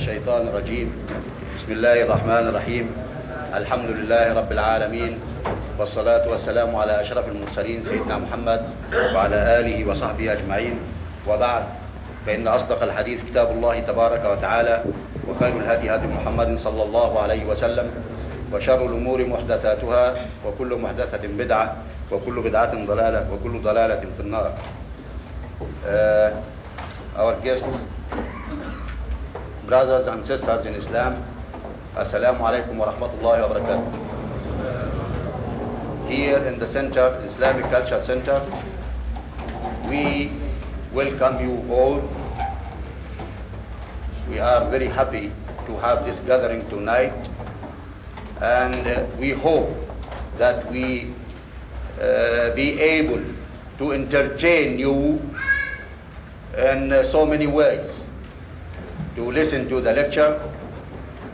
الشيطان الرجيم. بسم الله الرحمن الرحيم. الحمد لله رب العالمين، والصلاة والسلام على أشرف المرسلين سيدنا محمد وعلى آله وصحبه أجمعين، وبعد، فإن أصدق الحديث كتاب الله تبارك وتعالى، وخير الهدي هدي محمد صلى الله عليه وسلم، وشر الأمور محدثاتها، وكل محدثة بدعة، وكل بدعة ضلالة، وكل ضلالة في النار. Our guests, brothers and sisters in Islam, Assalamu alaikum wa rahmatullahi wa barakatuh. Here in the center, Islamic Culture Center, we welcome you all. We are very happy to have this gathering tonight, and we hope that we be able to entertain you in so many ways, to listen to the lecture,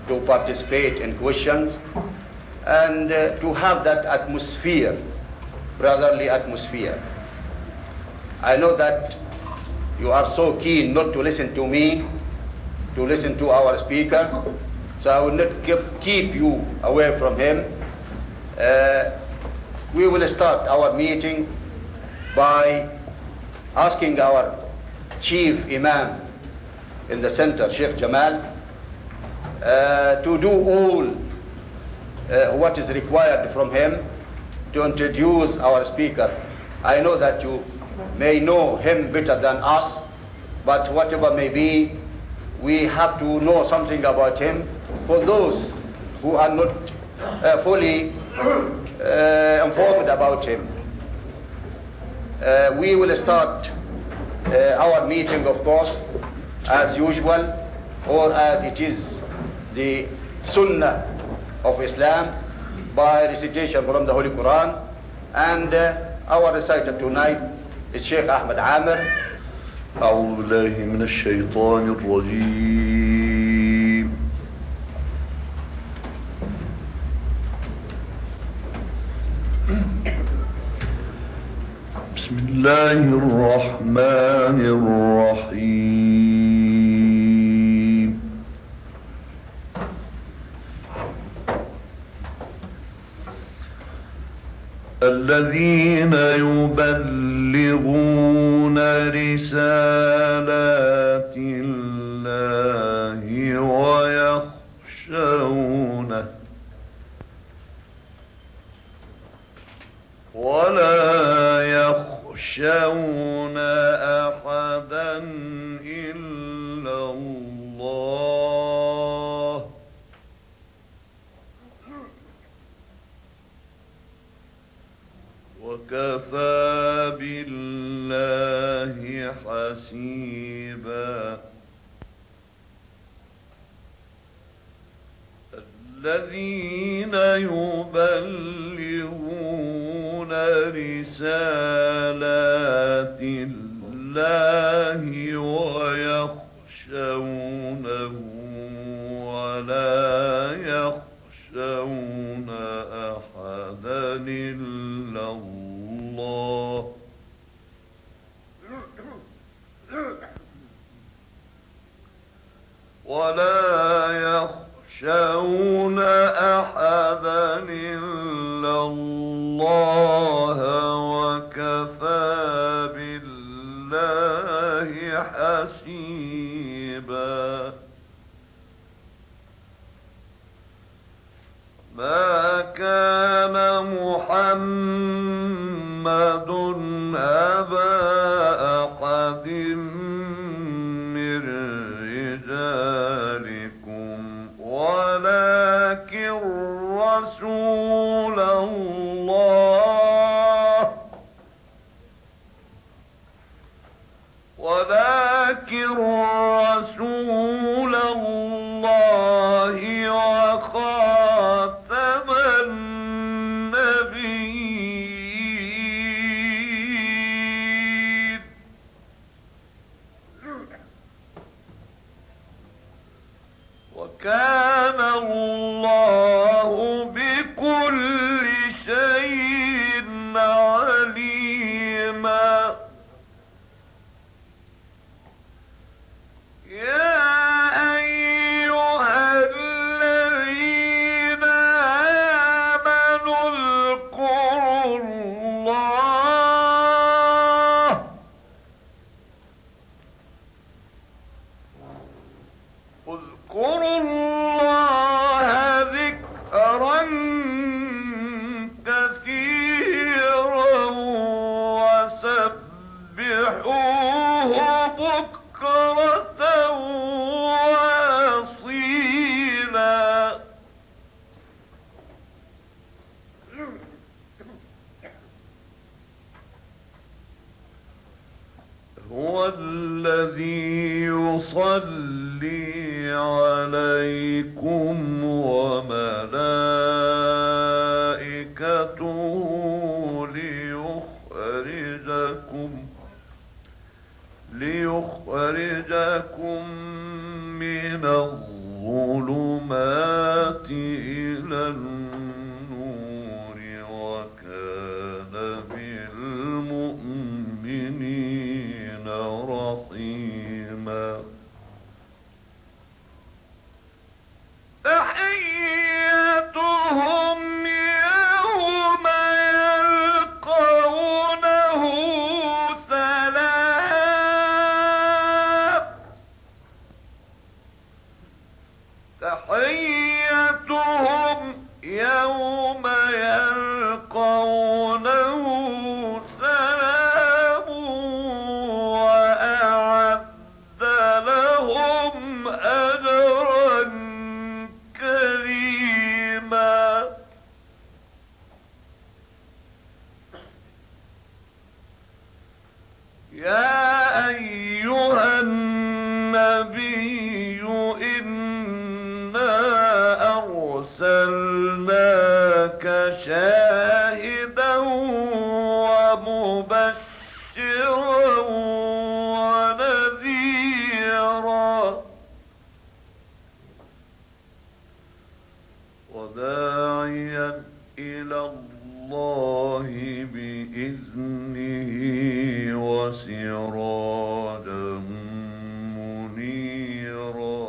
to participate in questions, and to have that atmosphere, brotherly atmosphere. I know that you are so keen not to listen to me, to listen to our speaker, so I will not keep you away from him. We will start our meeting by asking our Chief Imam in the center, Sheikh Jamal, to do all what is required from him to introduce our speaker. I know that you may know him better than us, but whatever may be, we have to know something about him for those who are not fully informed about him. We will start our meeting, of course, as usual, or as it is the Sunnah of Islam, by recitation from the Holy Quran. And our reciter tonight is Sheikh Ahmed Amir. أعوذ بالله من الشيطان الرجيم. بسم الله الرحمن الرحيم. الذين يبلغون رسالات الله ويخشونه ولا يخشون أحدا إلا الله وكفى بالله حسيبا. الذين يبلغون رسالات الله ويخشونه ولا يخشون أحدا إلا الله ولا يخشون أحدا إلا الله وكفى بالله حسيبا. ما كان محمد أبا أحد من رجالكم ولكن رسول الله وخاتم النبيين. وكان الله بكل شيء عليما. يا أيها عليكم وملائكته ليخرجكم من الظلمات إلى النور وكان بالمؤمنين رحيما. تحيتهم يوم يلقونه سلام. تحيتهم يوم يلقونه سلام وأعد لهم أجرا كريما. يا أيها النبي إنا أرسلناك شاهدا ومبشرا ونذيرا وداعيا إلى الله بإذنه وسراجا منيرا.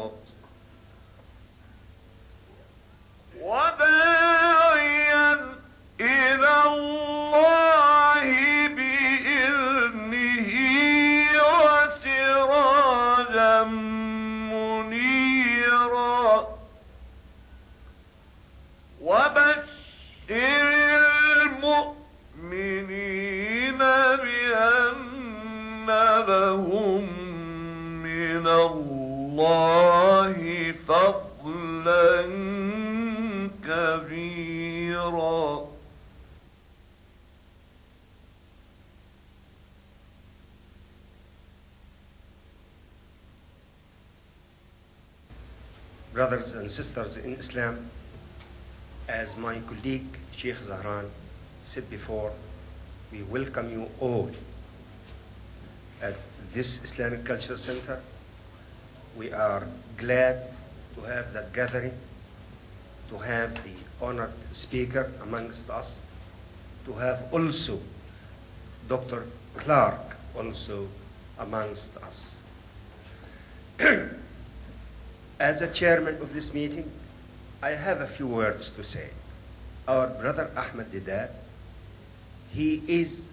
وداعيا إلى الله بإذنه وسراجا منيرا. وبشر المؤمنين بأن لهم من الله فضلا كبيرا. Brothers and sisters in Islam, as my colleague Sheikh Zahran said before, we welcome you all at this Islamic Cultural Center. We are glad to have that gathering, to have the honored speaker amongst us, to have also Dr. Clark also amongst us. As a chairman of this meeting, I have a few words to say. Our brother Ahmed Deedat, he is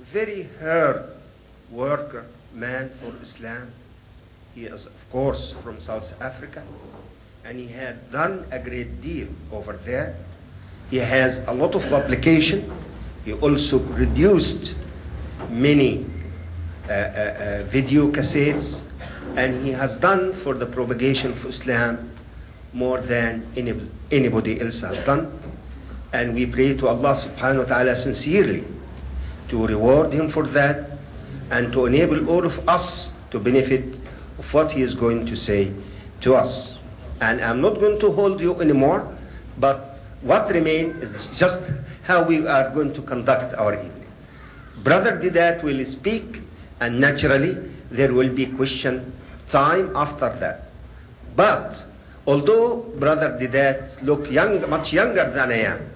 very hard worker man for Islam. He is, of course, from South Africa, and he had done a great deal over there. He has a lot of publication. He also produced many video cassettes, and he has done for the propagation of Islam more than anybody else has done. And we pray to Allah subhanahu wa ta'ala sincerely to reward him for that and to enable all of us to benefit of what he is going to say to us. And I'm not going to hold you anymore, but what remains is just how we are going to conduct our evening. Brother Deedat will speak, and naturally there will be question time after that. But although Brother Deedat look young, much younger than I am,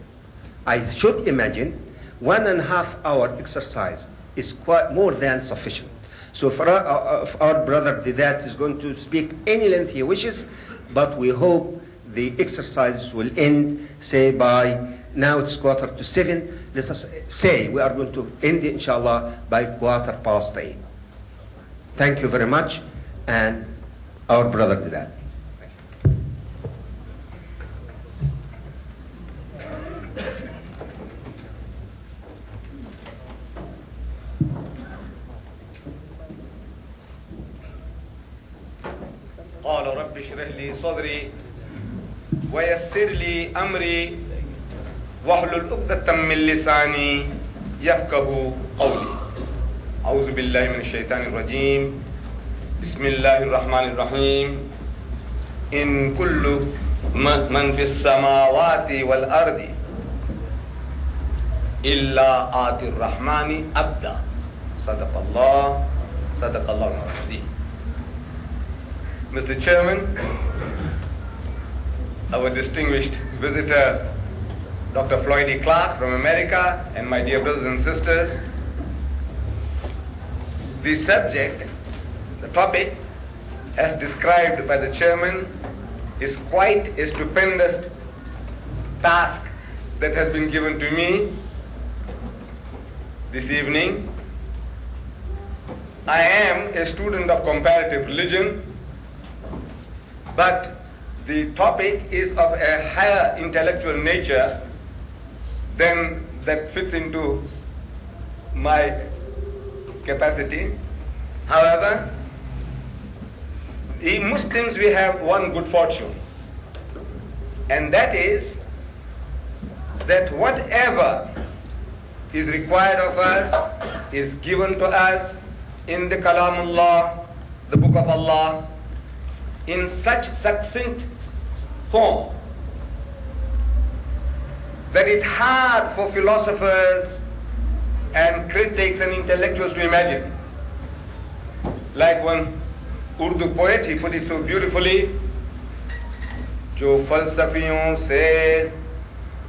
I should imagine 1.5 hour exercise is quite more than sufficient. So if our brother Deedat is going to speak any length he wishes, but we hope the exercises will end, say by, now it's 7:15, let us say we are going to end it inshallah by 8:15. Thank you very much, and our brother Deedat. قال رب اشرح لي صدري ويسر لي أمري واحلل عقدة من لساني يفقهوا قولي. أعوذ بالله من الشيطان الرجيم. بسم الله الرحمن الرحيم. in kullu man fis samawati wal ardi illa atir rahmani abda. Sadaqallah al-Azim. Mr. Chairman, our distinguished visitors, Dr. Floyd E. Clark from America, and my dear brothers and sisters, the subject, the topic, as described by the chairman, is quite a stupendous task that has been given to me this evening. I am a student of comparative religion, but the topic is of a higher intellectual nature than that fits into my capacity. However, the Muslims, we have one good fortune, and that is that whatever is required of us is given to us in the Kalamullah, the Book of Allah, in such succinct form that it's hard for philosophers and critics and intellectuals to imagine. Like one Urdu poet, he put it so beautifully, जो फलसफियों से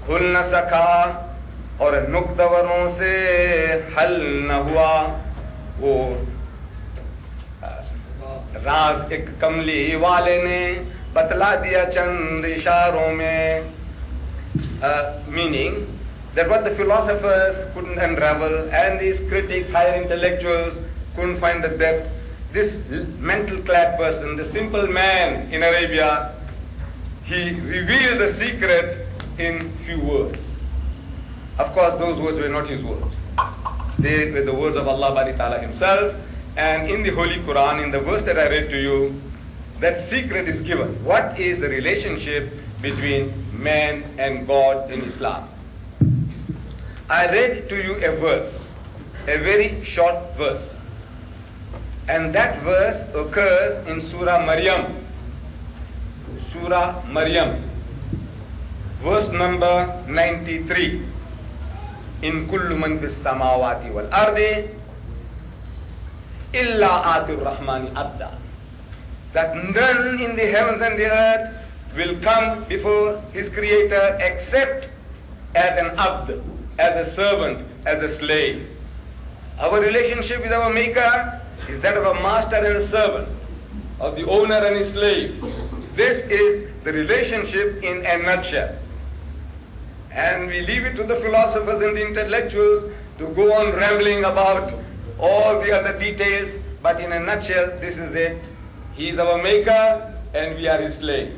खुल न सका और नुक्तवरों से हल न हुआ, वो राज एक कमली वाले ने बतला दिया चंद इशारों में. Meaning that what the philosophers couldn't unravel and these critics, higher intellectuals, couldn't find the depth, this mental clad person, the simple man in Arabia, he revealed the secrets in few words. Of course, those words were not his words. They were the words of Allah Bari Ta'ala himself. And in the Holy Quran, in the verse that I read to you, that secret is given. What is the relationship between man and God in Islam? I read to you a verse, a very short verse. And that verse occurs in Surah Maryam. Surah Maryam, verse number 93. In kullu man fis samawati wal ardi illa atir rahmani abda. That none in the heavens and the earth will come before his creator except as an abd, as a servant, as a slave. Our relationship with our maker is that of a master and a servant, of the owner and his slave. This is the relationship in a nutshell. And we leave it to the philosophers and the intellectuals to go on rambling about all the other details, but in a nutshell, this is it. He is our maker and we are his slave.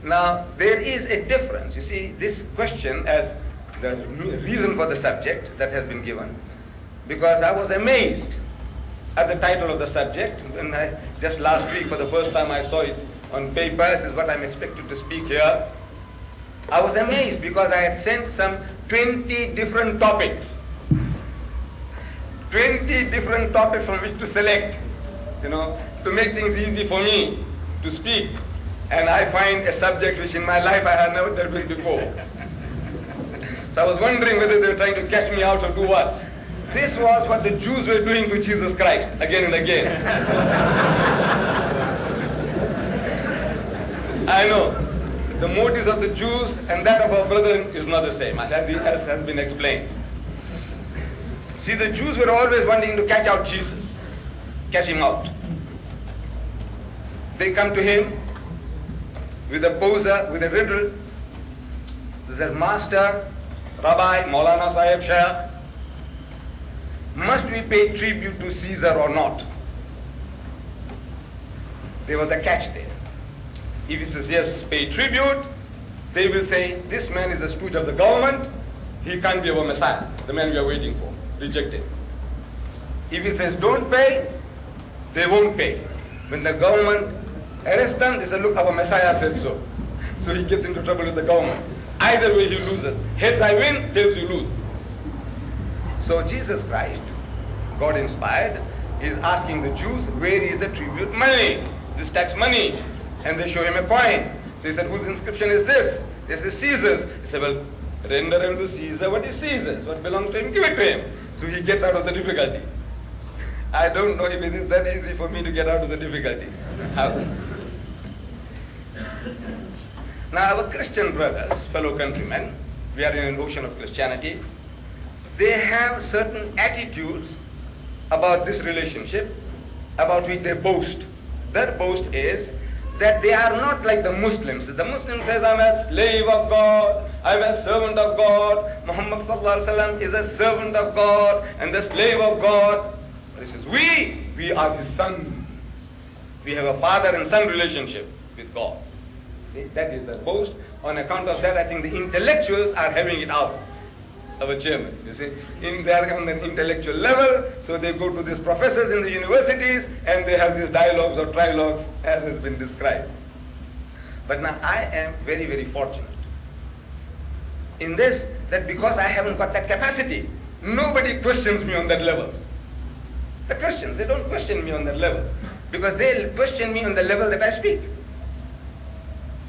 Now, there is a difference. You see, this question as the reason for the subject that has been given, because I was amazed at the title of the subject, and just last week for the first time I saw it on paper. This is what I'm expected to speak here. I was amazed because I had sent some 20 different topics. 20 different topics from which to select, to make things easy for me to speak. And I find a subject which in my life I had never dealt with before. So I was wondering whether they were trying to catch me out or do what. This was what the Jews were doing to Jesus Christ again and again. I know. The motives of the Jews and that of our brethren is not the same, as has been explained. See, the Jews were always wanting to catch out Jesus, catch him out. They come to him with a poser, with a riddle. They said, Master, Rabbi, Maulana Sahib, Shaykh, must we pay tribute to Caesar or not? There was a catch there. If he says, yes, pay tribute, they will say, this man is a stooge of the government, he can't be our Messiah, the man we are waiting for. Reject it. If he says, don't pay, they won't pay. When the government arrests them, they say, look, our Messiah said so. So he gets into trouble with the government. Either way he loses. Heads I win, tails you lose. So Jesus Christ, God inspired, is asking the Jews, where is the tribute money? this tax money. And they show him a coin. So he said, whose inscription is this? This is Caesar's. He said, well, render him to Caesar what is Caesar's. What belongs to him, give it to him. So he gets out of the difficulty. I don't know if it is that easy for me to get out of the difficulty. How? Now our Christian brothers, fellow countrymen, we are in an ocean of Christianity, they have certain attitudes about this relationship, about which they boast. Their boast is that they are not like the Muslims. The Muslim says, I'm a slave of God, I'm a servant of God. Muhammad sallallahu alaihi wasallam is a servant of God and the slave of God. But he says, we are his sons. We have a father and son relationship with God. See, that is the boast. On account of that, I think the intellectuals are having it out. Our chairman, you see, they are on an intellectual level, so they go to these professors in the universities and they have these dialogues or trilogues as has been described. But now I am very, very fortunate in this, that because I haven't got that capacity, nobody questions me on that level. The Christians, they don't question me on that level, because they question me on the level that I speak.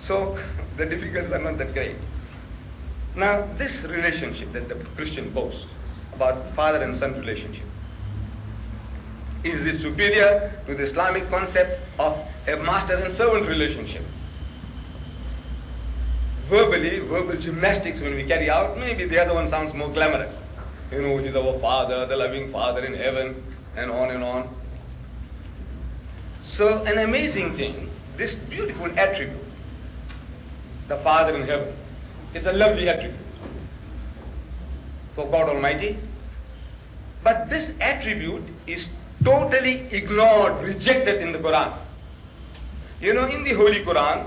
So the difficulties are not that great. Now, this relationship that the Christian boasts about father and son relationship, is it superior to the Islamic concept of a master and servant relationship? Verbally, verbal gymnastics when we carry out, maybe the other one sounds more glamorous. You know, he's our father, the loving father in heaven, and on and on. So, an amazing thing, this beautiful attribute, the Father in heaven, is a lovely attribute for God Almighty. But this attribute is totally ignored, rejected in the Quran. You know, in the Holy Quran,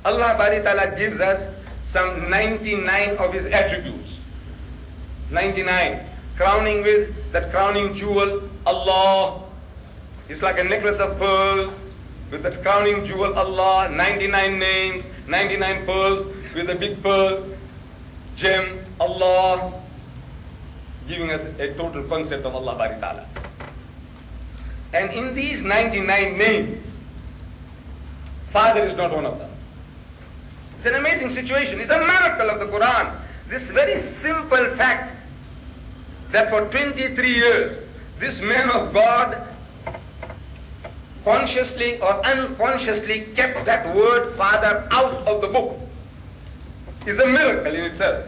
Allah Bari Ta'ala gives us some 99 of his attributes. 99. Crowning with that crowning jewel, Allah. It's like a necklace of pearls with that crowning jewel, Allah. 99 names, 99 pearls with a big pearl gem, Allah, giving us a total concept of Allah Bari Ta'ala. And in these 99 names, Father is not one of them. It's an amazing situation. It's a miracle of the Quran. This very simple fact that for 23 years, this man of God consciously or unconsciously kept that word Father out of the book is a miracle in itself.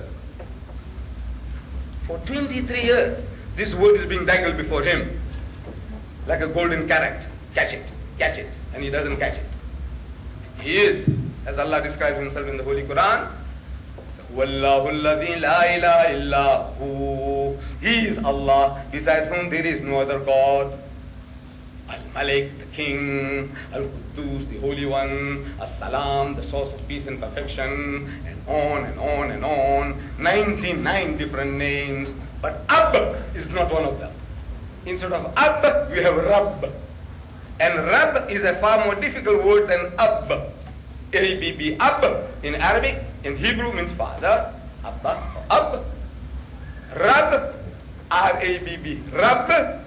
For 23 years, this word is being dangled before him like a golden carrot. Catch it, and he doesn't catch it. He is, as Allah describes himself in the Holy Quran, Wallahu alladhi la ilaha illa hu. He is Allah, besides whom there is no other God. Al-Malik, the King, Al-Quddus, the Holy One, As-Salam, the source of peace and perfection, and on and on and on. 99 different names, but Ab is not one of them. Instead of Ab, we have Rabb. And Rabb is a far more difficult word than Ab. A-B-B, Ab, in Arabic, in Hebrew means father, Abba, Ab. Rabb, R-A-B-B, Rabb,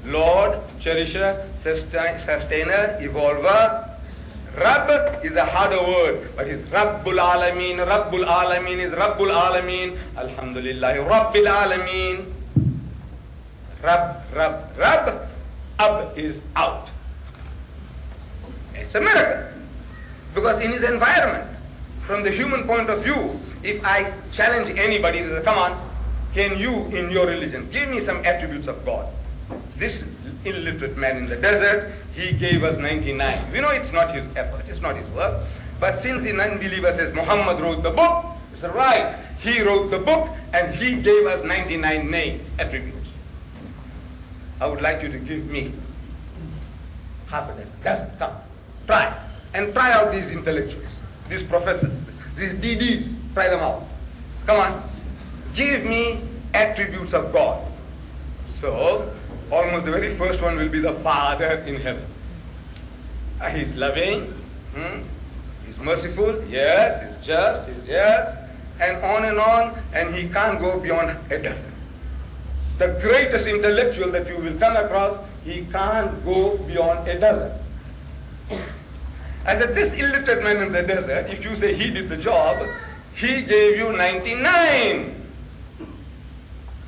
Lord, cherisher, sustainer, evolver. Rabb is a harder word, but it's Rabbul Alameen. Rabbul Alameen is Rabbul Alameen. Alhamdulillah, Rabbil Alameen. Rabb. Ab is out. It's a miracle. Because in his environment, from the human point of view, if I challenge anybody to say, come on, can you in your religion give me some attributes of God? This illiterate man in the desert, he gave us 99. We know it's not his effort, it's not his work. But since the non-believer says Muhammad wrote the book, it's right. He wrote the book and he gave us 99 names, attributes. I would like you to give me half a dozen. Come, try. And try out these intellectuals, these professors, these DDs. Try them out. Come on. Give me attributes of God. So, almost the very first one will be the Father in heaven. He's loving, he's merciful, yes, he's just, yes, and on, and he can't go beyond a dozen. The greatest intellectual that you will come across, he can't go beyond a dozen. I said, this illiterate man in the desert, if you say he did the job, he gave you 99.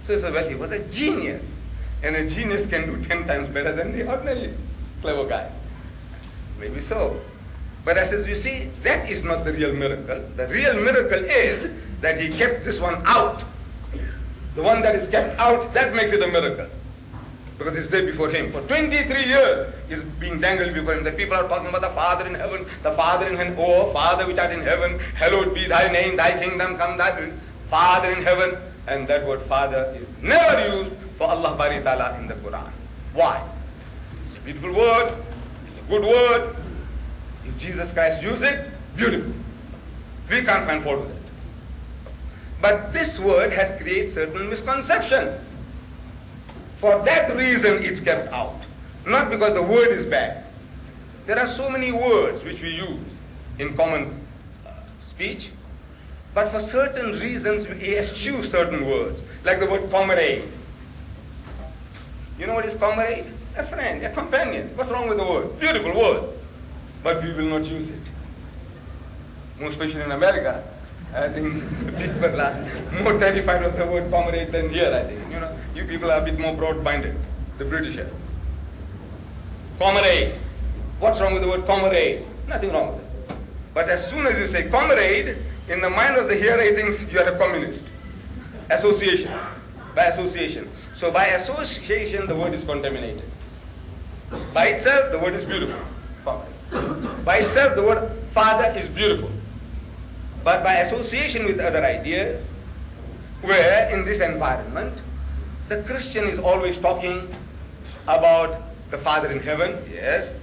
So he said, well, he was a genius. And a genius can do 10 times better than the ordinary clever guy. Maybe so. But I said, you see, that is not the real miracle. The real miracle is that he kept this one out. The one that is kept out, that makes it a miracle. Because it's there before him. For 23 years, he's being dangled before him. The people are talking about the Father in heaven, the Father in heaven. Oh, Father which art in heaven, hallowed be thy name, thy kingdom come, thy Father in heaven. And that word Father is never used for Allah Bari Ta'ala in the Quran. Why? It's a beautiful word. It's a good word. If Jesus Christ used it, beautiful. We can't find fault with it. But this word has created certain misconceptions. For that reason it's kept out. Not because the word is bad. There are so many words which we use in common speech, but for certain reasons we eschew certain words, like the word comrade. You know what is comrade? A friend, a companion. What's wrong with the word? Beautiful word. But we will not use it. Most especially in America, I think people are more terrified of the word comrade than here, I think. You know, you people are a bit more broad-minded, the British are. Comrade. What's wrong with the word comrade? Nothing wrong with it. But as soon as you say comrade, in the mind of the hearer he thinks you are a communist. Association. By association. So by association the word is contaminated. By itself the word is beautiful. Comrade. By itself the word father is beautiful. But by association with other ideas, where in this environment, the Christian is always talking about the Father in heaven, yes.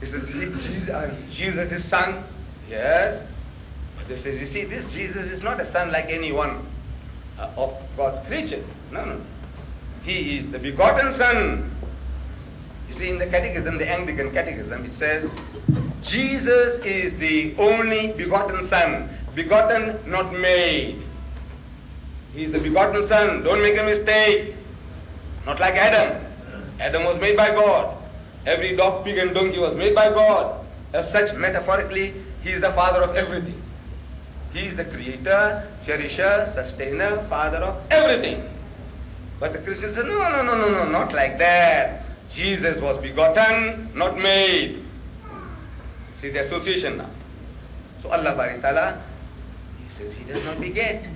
This is Jesus' is son, yes. But this is, you see, this Jesus is not a son like any one of God's creatures. No, no. He is the begotten Son. You see, in the catechism, the Anglican catechism, it says, Jesus is the only begotten Son, begotten, not made. He is the begotten Son, don't make a mistake. Not like Adam. Adam was made by God. Every dog, pig and donkey was made by God. As such, metaphorically, he is the father of everything. He is the creator, cherisher, sustainer, father of everything. But the Christians say, no, not like that. Jesus was begotten, not made. See the association now. So Allah Bari Ta'ala, He says He does not beget.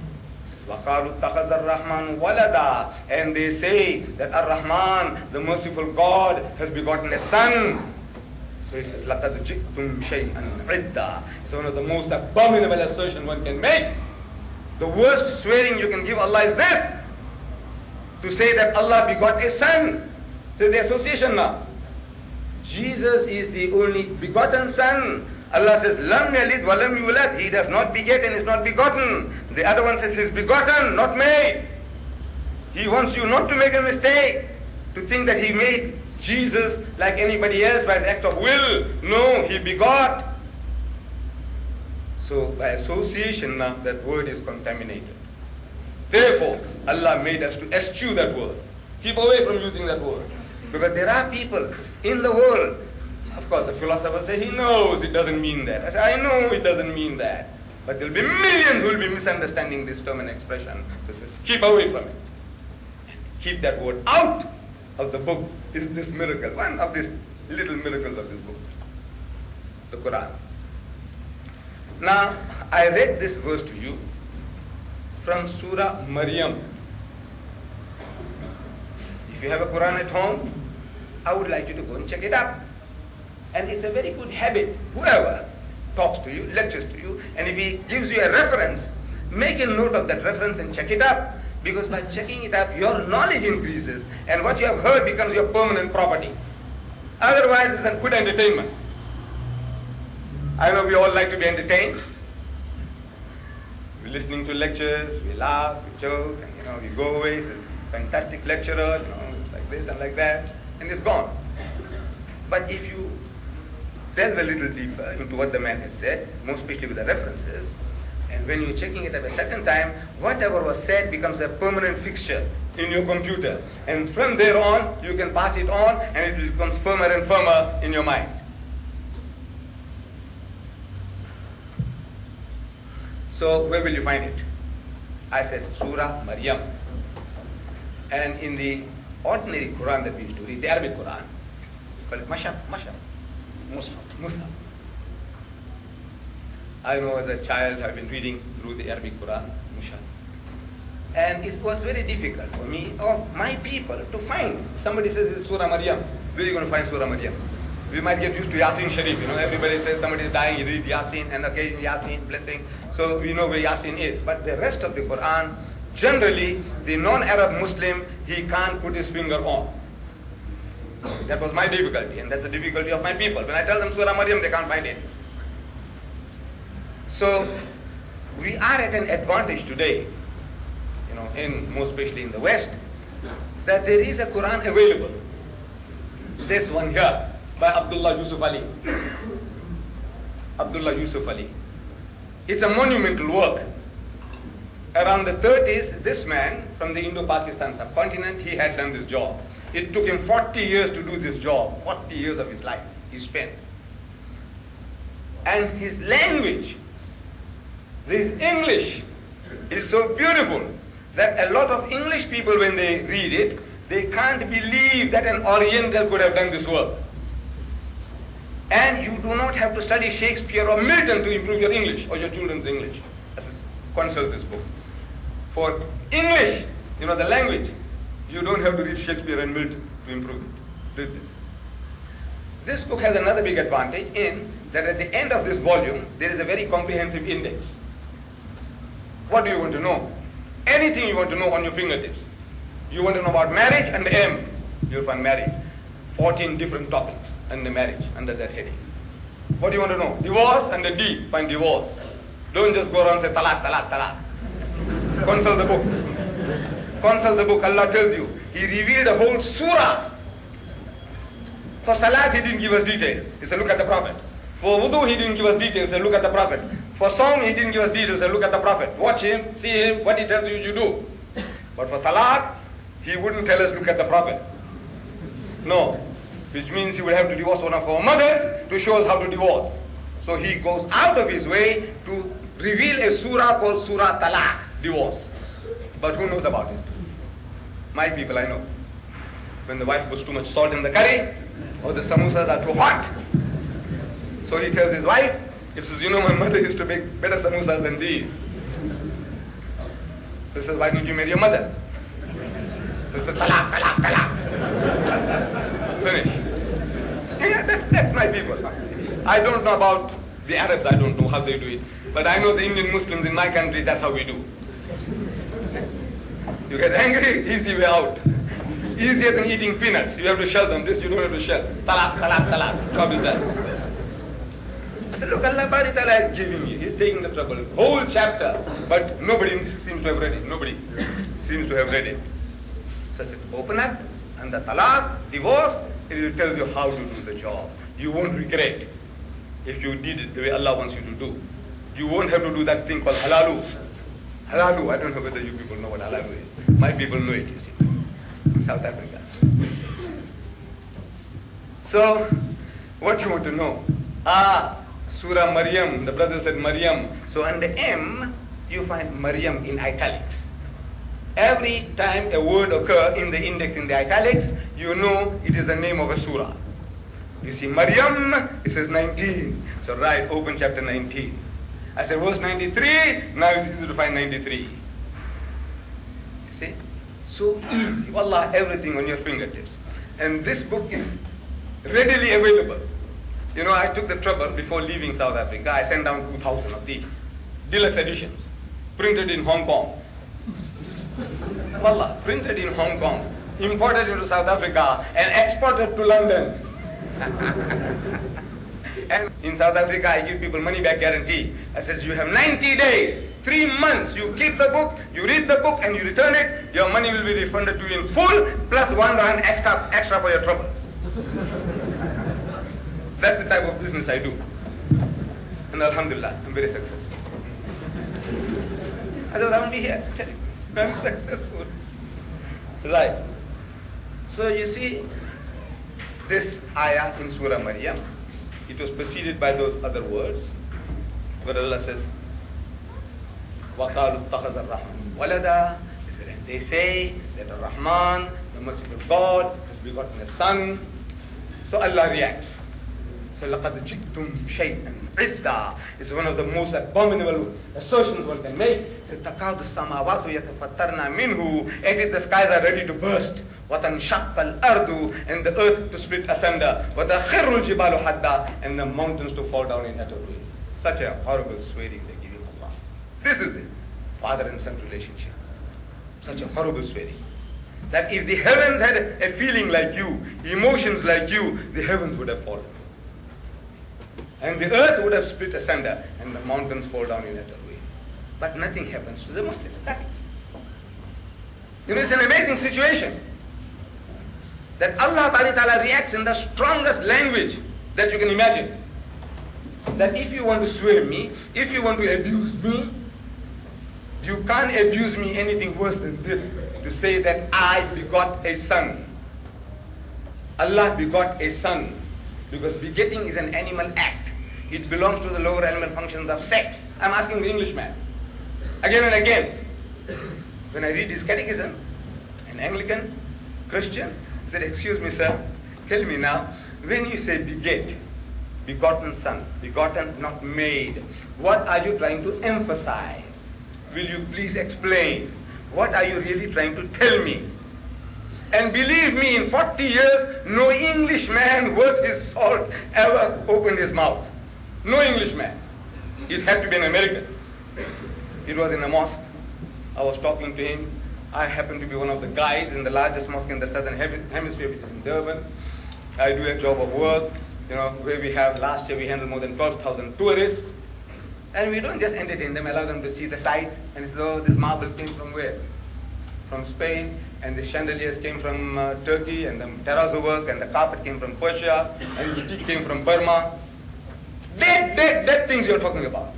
وَقَالُوا اتَّخَذَ الرَّحْمَنُ وَلَدًا. And they say that Ar-Rahman, the merciful God, has begotten a son. So He says, لَقَدْ جِئْتُمْ شَيْئًا عِدًّا. It's one of the most abominable assertion one can make. The worst swearing you can give Allah is this. To say that Allah begot a son. So the association now. Jesus is the only begotten Son. Allah says, Lam yalid wa lam yulad. He does not beget and is not begotten. The other one says he is begotten, not made. He wants you not to make a mistake, to think that He made Jesus like anybody else by His act of will. No, He begot. So by association now, that word is contaminated. Therefore, Allah made us to eschew that word. Keep away from using that word. Because there are people in the world, of course the philosophers say he knows it doesn't mean that. I say, I know it doesn't mean that. But there will be millions who will be misunderstanding this term and expression. So says, keep away from it. Keep that word out of the book. Is this miracle, one of these little miracles of this book, the Quran. Now, I read this verse to you from Surah Maryam. If you have a Quran at home, I would like you to go and check it up. And it's a very good habit. Whoever talks to you, lectures to you, and if he gives you a reference, make a note of that reference and check it up. Because by checking it up, your knowledge increases, and what you have heard becomes your permanent property. Otherwise, it's a good entertainment. I know we all like to be entertained. We're listening to lectures, we laugh, we joke, and we go away, it's this fantastic lecturer, like this and like that, and it's gone. But if you delve a little deeper into what the man has said, most especially with the references, and when you're checking it up a second time, whatever was said becomes a permanent fixture in your computer. And from there on, you can pass it on, and it becomes firmer and firmer in your mind. So where will you find it? I said, Surah Maryam. And in the ordinary Quran that we used to read, the Arabic Quran, we call it Mashab. Mus'haf. I know as a child I've been reading through the Arabic Quran, Mushaf. And it was very difficult for me or my people to find. Somebody says it's Surah Maryam. Where are you going to find Surah Maryam? We might get used to Yasin Sharif. Everybody says somebody is dying, you read Yasin, and occasionally Yasin, blessing. So we know where Yasin is. But the rest of the Quran, generally, the non-Arab Muslim, he can't put his finger on. That was my difficulty, and that's the difficulty of my people. When I tell them Surah Maryam, they can't find it. So we are at an advantage today, more especially in the West, that there is a Quran available. This one here by Abdullah Yusuf Ali. Abdullah Yusuf Ali. It's a monumental work. Around the 30s, this man from the Indo-Pakistan subcontinent, he had done this job. It took him 40 years to do this job. 40 years of his life he spent. And his language, this English, is so beautiful that a lot of English people, when they read it, they can't believe that an Oriental could have done this work. And you do not have to study Shakespeare or Milton to improve your English or your children's English. Consult this book. For English, the language, you don't have to read Shakespeare and Milton to improve it. Read this. This book has another big advantage in that at the end of this volume, there is a very comprehensive index. What do you want to know? Anything you want to know on your fingertips. You want to know about marriage and the M, you'll find marriage. 14 different topics under marriage, under that heading. What do you want to know? Divorce and the D, find divorce. Don't just go around and say talaq, talaq, talaq. Consult the book. Consult the book. Allah tells you. He revealed a whole surah. For salat, he didn't give us details. He said, look at the Prophet. For wudu, he didn't give us details. He said, look at the Prophet. For sawm, he didn't give us details. He said, look at the Prophet. Watch him, see him, what he tells you, you do. But for talaq, he wouldn't tell us, look at the Prophet. No. Which means he would have to divorce one of our mothers to show us how to divorce. So he goes out of his way to reveal a surah called Surah Talaq, divorce. But who knows about it? My people, I know. When the wife puts too much salt in the curry, or the samosas are too hot. So he tells his wife, he says, my mother used to make better samosas than these. So he says, why don't you marry your mother? So he says, talaq, talaq, talaq. Finish. Yeah, that's my people. I don't know about the Arabs, I don't know how they do it. But I know the Indian Muslims in my country, that's how we do. You get angry, easy way out. Easier than eating peanuts. You have to shell them. This you don't have to shell. Talaq, talaq, talaq. Job is done. I said, look, Allah Bari Ta'ala is giving you. He's taking the trouble. Whole chapter. But nobody seems to have read it. Nobody seems to have read it. So I said, open up. And the talaq, divorce, it will tell you how to do the job. You won't regret if you did it the way Allah wants you to do. You won't have to do that thing called halalu. Halalu, I don't know whether you people know what halalu is. My people know it, you see. South Africa. So, what you want to know? Surah Maryam, the brother said Maryam. So under M, you find Maryam in italics. Every time a word occurs in the index in the italics, you know it is the name of a surah. You see Maryam, it says 19. So right, open chapter 19. I said verse 93, now it's easy to find 93. You see? So easy, wallah, everything on your fingertips. And this book is readily available. I took the trouble before leaving South Africa. I sent down 2,000 of these. Deluxe editions. Printed in Hong Kong. Wallah, printed in Hong Kong. Imported into South Africa and exported to London. And in South Africa, I give people money back guarantee. I says, you have 90 days. 3 months, you keep the book, you read the book, and you return it, your money will be refunded to you in full, plus £1 extra for your trouble. That's the type of business I do. And alhamdulillah, I'm very successful. Otherwise I won't be here. I'm successful. Right. So you see, this ayah in Surah Maryam, it was preceded by those other words, where Allah says, وَقَالُوا اتَّخَذَ الرَّحْمَنُ وَلَدًا. They say that Ar-Rahman, the merciful God, has begotten a son. So Allah reacts. So لَقَدْ جِئْتُمْ شَيْئًا عِدًّا. It's one of the most abominable assertions one can make. So تَكَادُ السَّمَاوَاتُ يَتَفَطَّرْنَ مِنْهُ. As if the skies are ready to burst. وَتَنْشَقَّ الْأَرْضُ. And the earth to split asunder. وَتَخِرُّ الْجِبَالُ حَدًّا. And the mountains to fall down in utter ruin. Such a horrible swearing they're giving Allah. This is it. Father and son relationship. Such a horrible swearing. That if the heavens had a feeling like you, emotions like you, the heavens would have fallen. And the earth would have split asunder and the mountains fall down in utter ruin. But nothing happens to the Muslims. Nothing. You know, it's an amazing situation. That Allah Ta'ala reacts in the strongest language that you can imagine. That if you want to swear me, if you want to abuse me, you can't abuse me anything worse than this, to say that I begot a son. Allah begot a son, because begetting is an animal act. It belongs to the lower animal functions of sex. I'm asking the Englishman, again and again. When I read his catechism, an Anglican, Christian, he said, excuse me sir, tell me now, when you say beget, begotten son, begotten, not made, what are you trying to emphasize? Will you please explain? What are you really trying to tell me? And believe me, in 40 years, no Englishman worth his salt ever opened his mouth. No Englishman. It had to be an American. It was in a mosque. I was talking to him. I happen to be one of the guides in the largest mosque in the southern hemisphere, which is in Durban. I do a job of work, you know, where we have, last year we handled more than 12,000 tourists. And we don't just entertain them, allow them to see the sights. And so this marble came from where? From Spain. And the chandeliers came from Turkey. And the terrazzo work and the carpet came from Persia. And the teak came from Burma. Dead things you're talking about.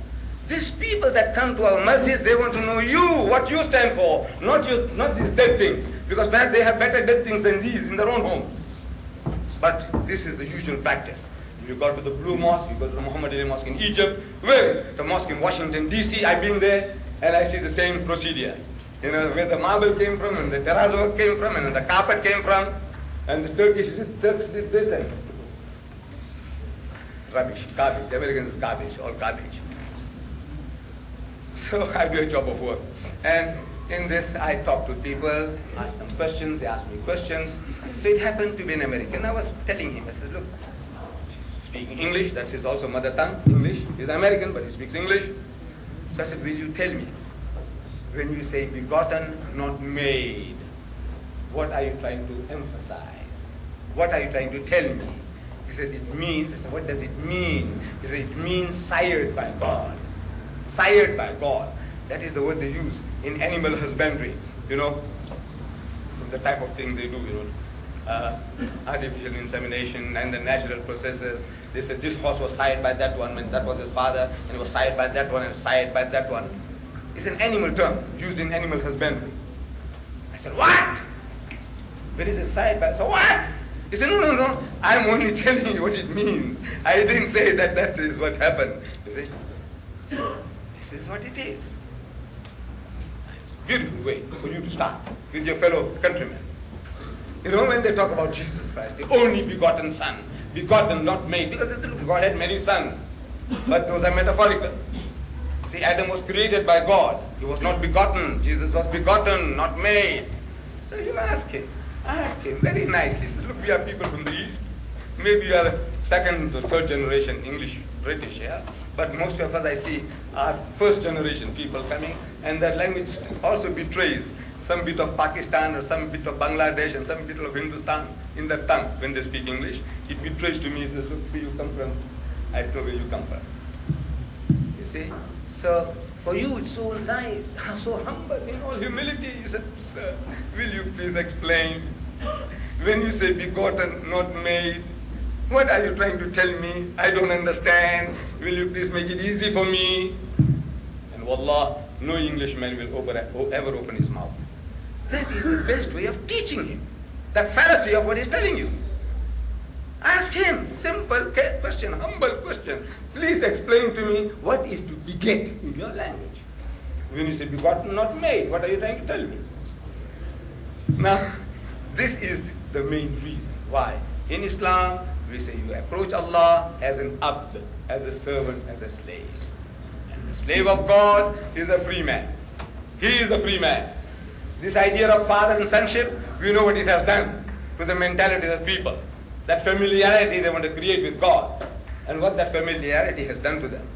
These people that come to our masjids, they want to know you, what you stand for, not these dead things. Because perhaps they have better dead things than these in their own home. But this is the usual practice. You go to the Blue Mosque, you go to the Muhammadiyya Mosque in Egypt, well, the mosque in Washington, D.C., I've been there, and I see the same procedure. You know, where the marble came from, and the terrazzo came from, and the carpet came from, and the Turks did this, and rubbish, garbage. The Americans is garbage, all garbage. So I do a job of work. And in this, I talk to people, ask them questions, they ask me questions. So it happened to be an American. I was telling him, I said, look, speaking English, that's his also mother tongue, English. He's American, but he speaks English. So I said, will you tell me, when you say begotten, not made, what are you trying to emphasize? What are you trying to tell me? He said, it means, I said, what does it mean? He said, it means sired by God. Sired by God. That is the word they use in animal husbandry, you know, the type of thing they do, you know. Artificial insemination and the natural processes. They said this horse was sired by that one, and that was his father, and he was sired by that one, and sired by that one. It's an animal term used in animal husbandry. I said, what? Where is it sired by? So what? He said, no, I'm only telling you what it means. I didn't say that is what happened. You see? This is what it is. It's a beautiful way for you to start with your fellow countrymen. You know, when they talk about Jesus Christ, the only begotten Son, begotten, not made, because God had many sons, but those are metaphorical. See, Adam was created by God. He was not begotten. Jesus was begotten, not made. So you ask him very nicely. Say, look, we are people from the East. Maybe you are second or third generation English, British, yeah? But most of us I see are first generation people coming, and that language also betrays some bit of Pakistan or some bit of Bangladesh and some bit of Hindustan in their tongue when they speak English. It betrays to me, says, look, where you come from? I know where you come from. You see? So, for you it's so nice, so humble, in all humility. You said, sir, will you please explain? When you say begotten, not made, what are you trying to tell me? I don't understand. Will you please make it easy for me? And wallah, no Englishman will ever open his mouth. That is the best way of teaching him. The fallacy of what he's telling you. Ask him, simple question, humble question. Please explain to me what is to beget in your language. When you say begotten, not made, what are you trying to tell me? Now, this is the main reason why in Islam we say you approach Allah as an abd, as a servant, as a slave. And the slave of God is a free man. He is a free man. This idea of father and sonship, we know what it has done to the mentality of people. That familiarity they want to create with God, and what that familiarity has done to them.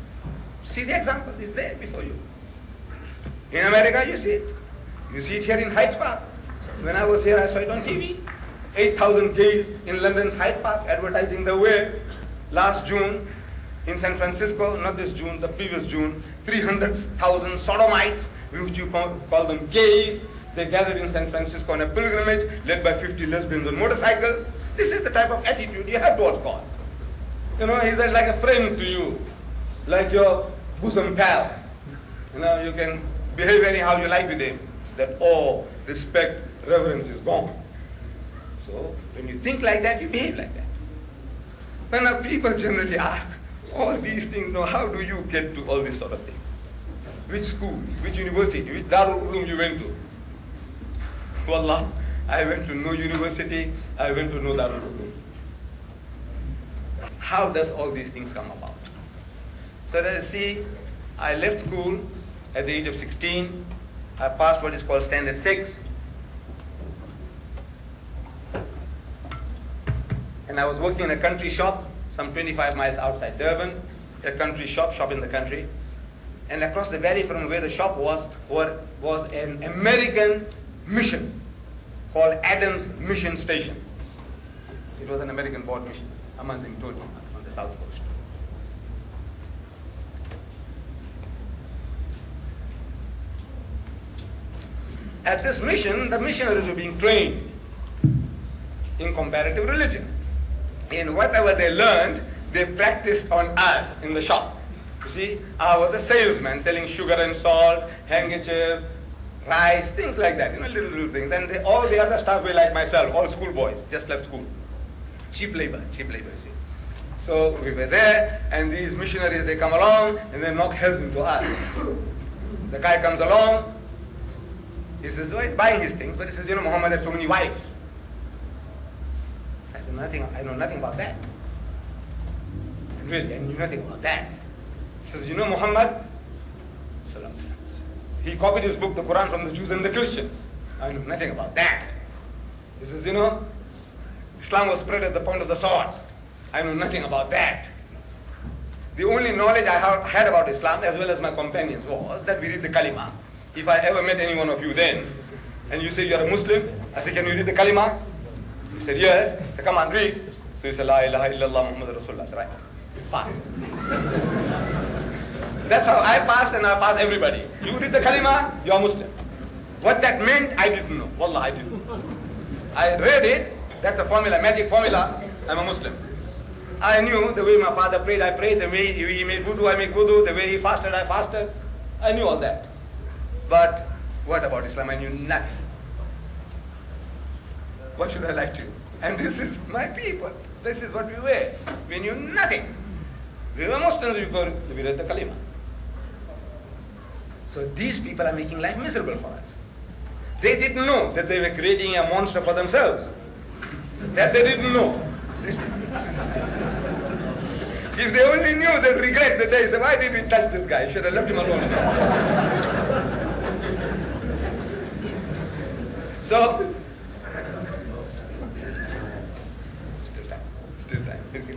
See, the example is there before you. In America, you see it. You see it here in Hyde Park. When I was here, I saw it on TV. 8,000 gays in London's Hyde Park advertising their way. Last June, in San Francisco, not this June, the previous June, 300,000 sodomites, which you call them gays, they gathered in San Francisco on a pilgrimage led by 50 lesbians on motorcycles. This is the type of attitude you have towards God. You know, he's like a friend to you, like your bosom pal. You know, you can behave anyhow you like with him. That awe, respect, reverence is gone. So, when you think like that, you behave like that. When now people generally ask, all these things, how do you get to all these sort of things? Which school, which university, which Darul Uloom you went to? Wallah, I went to no university, I went to no Darul Uloom. How does all these things come about? So that you see, I left school at the age of 16. I passed what is called Standard 6. And I was working in a country shop, some 25 miles outside Durban, a country shop in the country. And across the valley from where the shop was an American mission called Adams Mission Station. It was an American board mission, Amanzing Toti, on the south coast. At this mission, the missionaries were being trained in comparative religion. And whatever they learned, they practiced on us in the shop. You see, I was a salesman selling sugar and salt, handkerchief, rice, things like that, little things. And all the other staff were like myself, all schoolboys, just left school. Cheap labor, you see. So we were there, and these missionaries, they come along, and they knock heads into us. The guy comes along, he says, he's buying his things, but he says, Muhammad has so many wives. I know nothing about that. Really, I knew nothing about that. He says, Muhammad, he copied his book, the Quran, from the Jews and the Christians. I know nothing about that. He says, Islam was spread at the point of the sword. I know nothing about that. The only knowledge I had about Islam, as well as my companions, was that we read the kalima. If I ever met any one of you then, and you say you're a Muslim, I say, can you read the kalima? He said, yes. I said, come on, read. So he said, La ilaha illallah Muhammad Rasulullah. I said, right. Pass. That's how I passed, and I passed everybody. You read the kalima, you're Muslim. What that meant, I didn't know. Wallah, I didn't know. I read it, that's a formula, magic formula, I'm a Muslim. I knew the way my father prayed, I prayed, the way he made wudu, I make wudu, the way he fasted, I fasted. I knew all that. But what about Islam? I knew nothing. What should I lie to you? And this is my people. This is what we were. We knew nothing. We were Muslims, we read the kalima. So these people are making life miserable for us. They didn't know that they were creating a monster for themselves. That they didn't know. See? If they only knew, they'd regret the day. Say, why did we touch this guy? Should have left him alone. So, still time. Take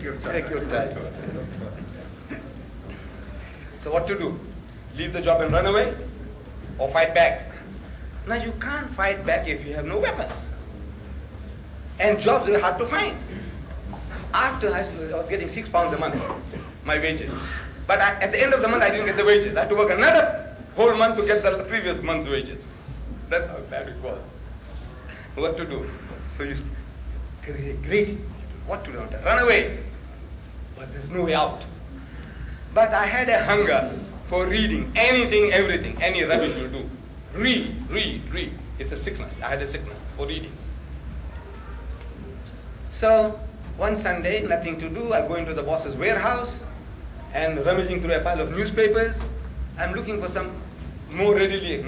your time. Take your time. So what to do? Leave the job and run away? Or fight back? Now you can't fight back if you have no weapons. And jobs are hard to find. After high school, I was getting £6 a month, my wages. But at the end of the month, I didn't get the wages. I had to work another whole month to get the previous month's wages. That's how bad it was. What to do? So you great. What to do? Run away. But there's no way out. But I had a hunger for reading anything, everything, any rubbish will do. Read. It's a sickness. I had a sickness for reading. So one Sunday, nothing to do, I go into the boss's warehouse and rummaging through a pile of newspapers, I'm looking for some more readily,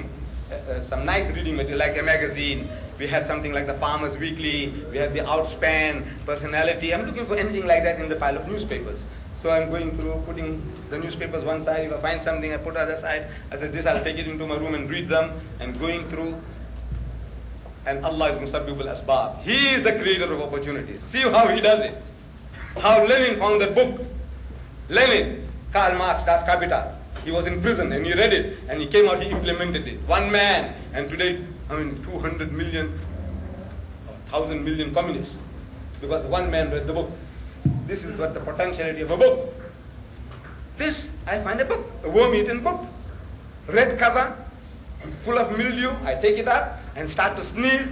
some nice reading material, like a magazine. We had something like the Farmers Weekly, we had the Outspan, Personality. I'm looking for anything like that in the pile of newspapers. So I'm going through, putting the newspapers one side. If I find something, I put the other side. I said, this, I'll take it into my room and read them, and going through. And Allah is Musabbibul Asbab. He is the creator of opportunities. See how he does it. How Lenin found that book. Lenin, Karl Marx, Das Kapital. He was in prison and he read it and he came out, he implemented it. One man, and today, 200 million, 1,000 million communists. Because one man read the book. This is what the potentiality of a book. This, I find a book, a worm-eaten book. Red cover, full of mildew. I take it up and start to sneeze.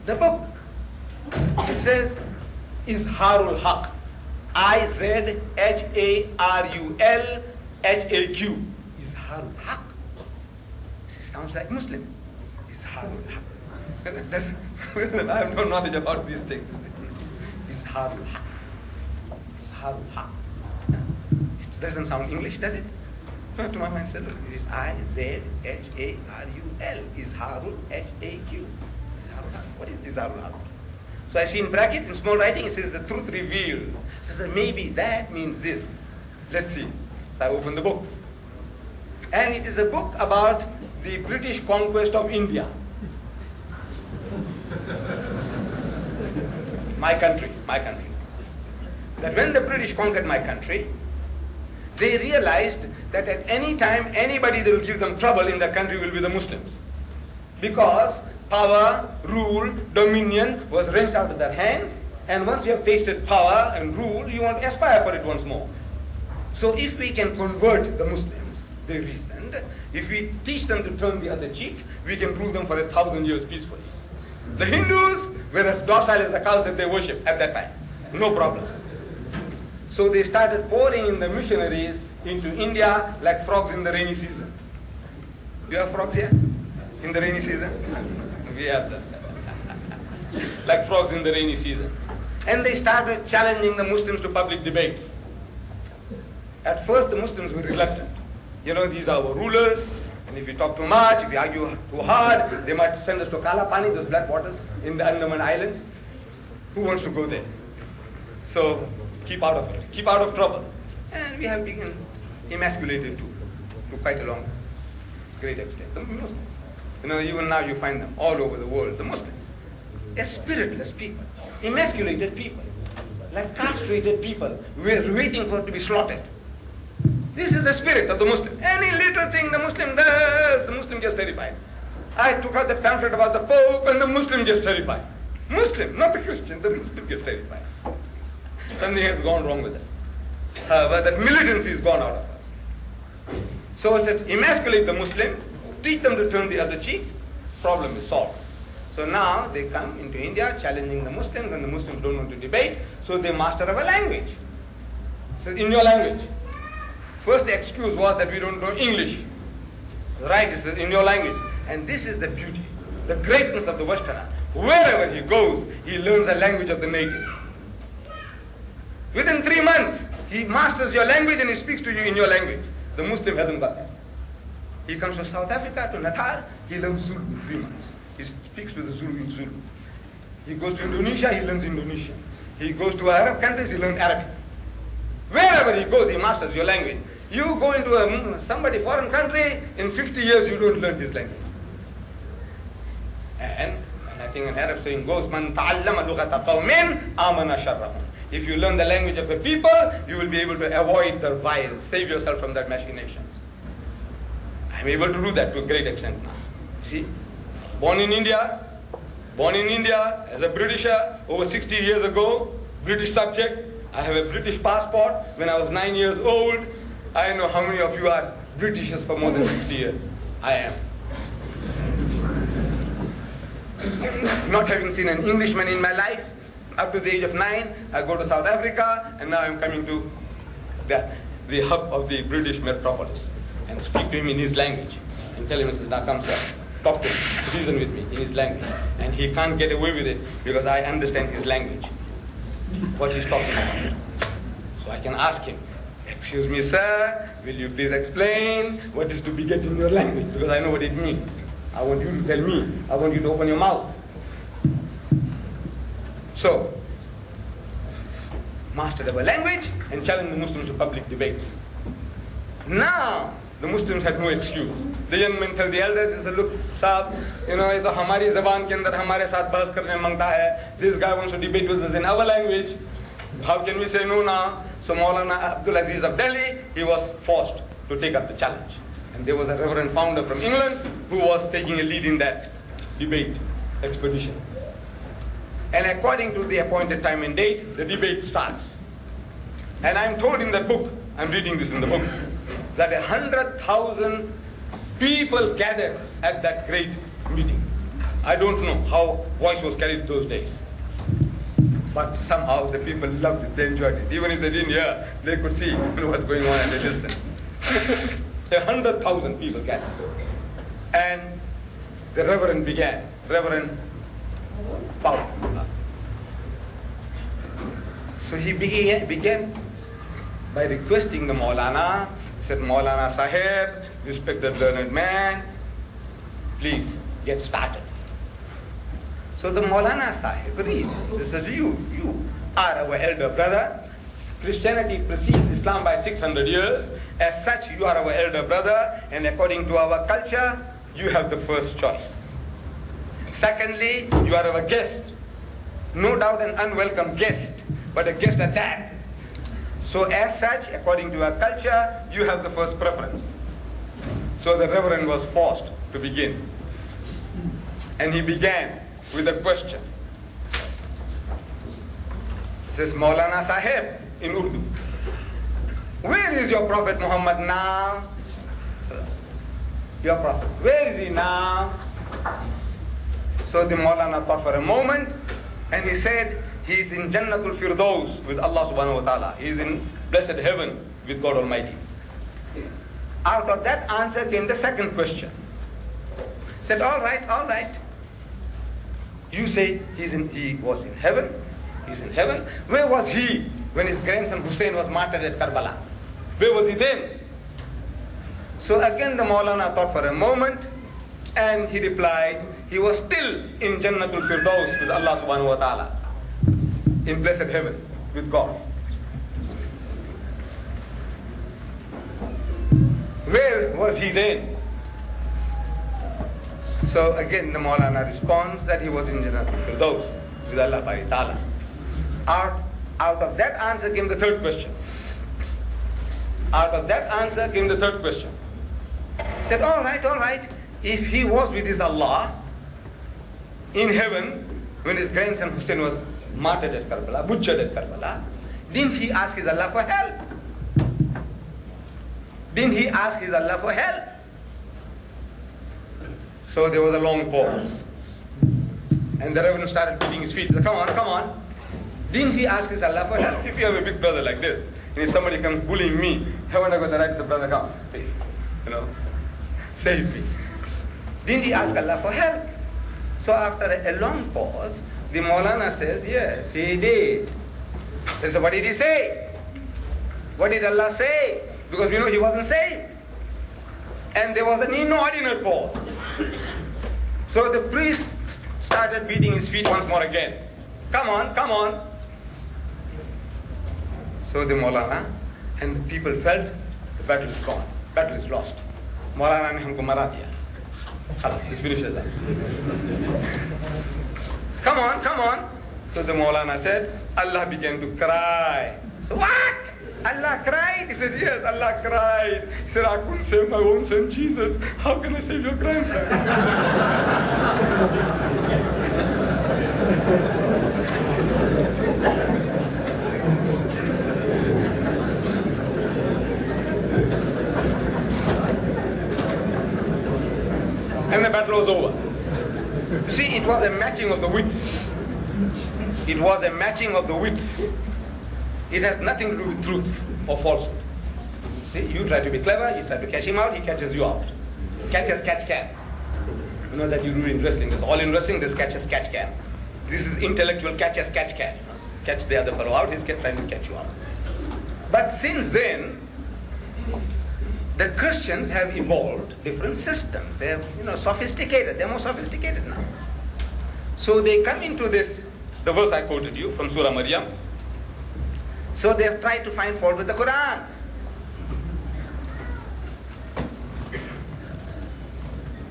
The book, it says, Izharul Haq. I-Z-H-A-R-U-L-H-A-Q. Izharul Haq. Sounds like Muslim. Izharul Haq. I have no knowledge about these things. Izharul Haq. Izharul Haq. It doesn't sound English, does it? No, to my mind, it is I-Z-H-A-R-U-L. Izharul H-A-Q. Izharul Haq. What is Izharul Haq? So I see in bracket, in small writing, it says the truth revealed. So maybe that means this. Let's see. So I open the book. And it is a book about the British conquest of India. My country. That when the British conquered my country, they realized that at any time, anybody that will give them trouble in their country will be the Muslims. Because power, rule, dominion was wrenched out of their hands, and once you have tasted power and rule, you want to aspire for it once more. So if we can convert the Muslims, they reasoned, if we teach them to turn the other cheek, we can rule them for 1,000 years peacefully. The Hindus were as docile as the cows that they worship at that time. No problem. So they started pouring in the missionaries into India like frogs in the rainy season. Do you have frogs here? In the rainy season? We have them. Like frogs in the rainy season. And they started challenging the Muslims to public debates. At first the Muslims were reluctant. These are our rulers, and if we talk too much, if we argue too hard, they might send us to Kalapani, those black waters in the Andaman Islands. Who wants to go there? So keep out of it. Keep out of trouble. And we have been emasculated too, to quite a long, great extent. The Muslims. Even now you find them all over the world, the Muslims. They're spiritless people, emasculated people, like castrated people. We're waiting for it to be slaughtered. This is the spirit of the Muslim. Any little thing the Muslim does, the Muslim gets terrified. I took out the pamphlet about the Pope and the Muslim gets terrified. Muslim, not the Christian, the Muslim gets terrified. Something has gone wrong with us. But that militancy has gone out of us. So it says, emasculate the Muslim, teach them to turn the other cheek, problem is solved. So now they come into India challenging the Muslims, and the Muslims don't want to debate, so they master our language. So in your language. First the excuse was that we don't know English. So right, it's in your language. And this is the beauty, the greatness of the Westerner. Wherever he goes, he learns the language of the native. Within 3 months, he masters your language and he speaks to you in your language. The Muslim hasn't got that. He comes to South Africa, to Natal, he learns Zulu in 3 months. He speaks to the Zulu in Zulu. He goes to Indonesia, he learns Indonesian. He goes to Arab countries, he learns Arabic. Wherever he goes, he masters your language. You go into somebody foreign country, in 50 years you don't learn his language. And I think an Arab saying goes, Man ta'allama lughata qawmin amana sharrahum. If you learn the language of a people, you will be able to avoid their violence, save yourself from their machinations. I'm able to do that to a great extent now. See? Born in India as a Britisher over 60 years ago, British subject. I have a British passport. When I was 9 years old, I know how many of you are Britishers for more than 60 years. I am. Not having seen an Englishman in my life, up to the age of 9, I go to South Africa, and now I'm coming to the hub of the British metropolis and speak to him in his language and tell him, now come sir, talk to him, reason with me in his language. And he can't get away with it because I understand his language, what he's talking about. So I can ask him, Excuse me, sir, will you please explain what is to beget in your language? Because I know what it means. I want you to tell me. I want you to open your mouth. So, mastered our language and challenged the Muslims to public debates. Now, the Muslims had no excuse. The young men tell the elders, he said, look, Saab, ये तो हमारी ज़बान के अंदर हमारे साथ बहस करने मांगता है. This guy wants to debate with us in our language. How can we say no now? So Maulana Abdul Aziz of Delhi, he was forced to take up the challenge. And there was a reverend founder from England who was taking a lead in that debate expedition. And according to the appointed time and date, the debate starts. And I'm told in the book, I'm reading this in the book, that 100,000 people gathered at that great meeting. I don't know how voice was carried those days. But somehow the people loved it, they enjoyed it. Even if they didn't hear, they could see what's going on at a distance. 100,000 people gathered. And the Reverend began, Reverend Paul. So he began by requesting the Maulana. He said, Maulana Sahib, respected learned man, please get started. So the Maulana Sahib reasons. He says, you are our elder brother. Christianity precedes Islam by 600 years. As such, you are our elder brother, and according to our culture, you have the first choice. Secondly, you are our guest. No doubt an unwelcome guest, but a guest at that. So as such, according to our culture, you have the first preference. So the Reverend was forced to begin. And he began with a question. He says, Maulana Sahib, in Urdu, where is your Prophet Muhammad now? Your Prophet, where is he now? So the Maulana thought for a moment, and he said, he is in Jannatul Firdaus with Allah subhanahu wa ta'ala. He is in blessed heaven with God Almighty. Out of that answer came the second question. He said, all right. You say he was in heaven. He's in heaven. Where was he when his grandson Hussein was martyred at Karbala? Where was he then? So again the Maulana thought for a moment, and he replied, he was still in Jannatul Firdaus with Allah subhanahu wa ta'ala, in blessed heaven with God. Where was he then? So again the Maulana responds that he was in Jannatul Firdaus with Allah ta'ala. Out of that answer came the third question. He said, all right. If he was with his Allah in heaven when his grandson Hussein was martyred at Karbala, butchered at Karbala, didn't he ask his Allah for help? So there was a long pause. And the Reverend started beating his feet. He said, come on. Didn't he ask his Allah for help? If you have a big brother like this, and if somebody comes bullying me, haven't I got the right to say, brother, come, please, save me. Didn't he ask Allah for help? So after a long pause, the Maulana says, yes, he did. So what did he say? What did Allah say? Because we know he wasn't saved. And there was an inordinate pause. So the priest started beating his feet once more again. Come on. So the Maulana and the people felt the battle is gone. Battle is lost. Maulana ne humko mara diya. Khalas, this finishes that. Come on. So the Maulana said, Allah began to cry. So what? Allah cried? He said, yes, Allah cried. He said, I couldn't save my own son, Jesus. How can I save your grandson? And the battle was over. You see, it was a matching of the wits. It has nothing to do with truth or falsehood. See, you try to be clever, you try to catch him out, he catches you out. Catch as catch can. You know that you do in wrestling. There's all in wrestling, there's catch as catch can. This is intellectual catch as catch can. Catch the other fellow out, he's trying to catch you out. But since then, the Christians have evolved different systems. They have, sophisticated. They're more sophisticated now. So they come into this, the verse I quoted you from Surah Maryam. So they have tried to find fault with the Quran.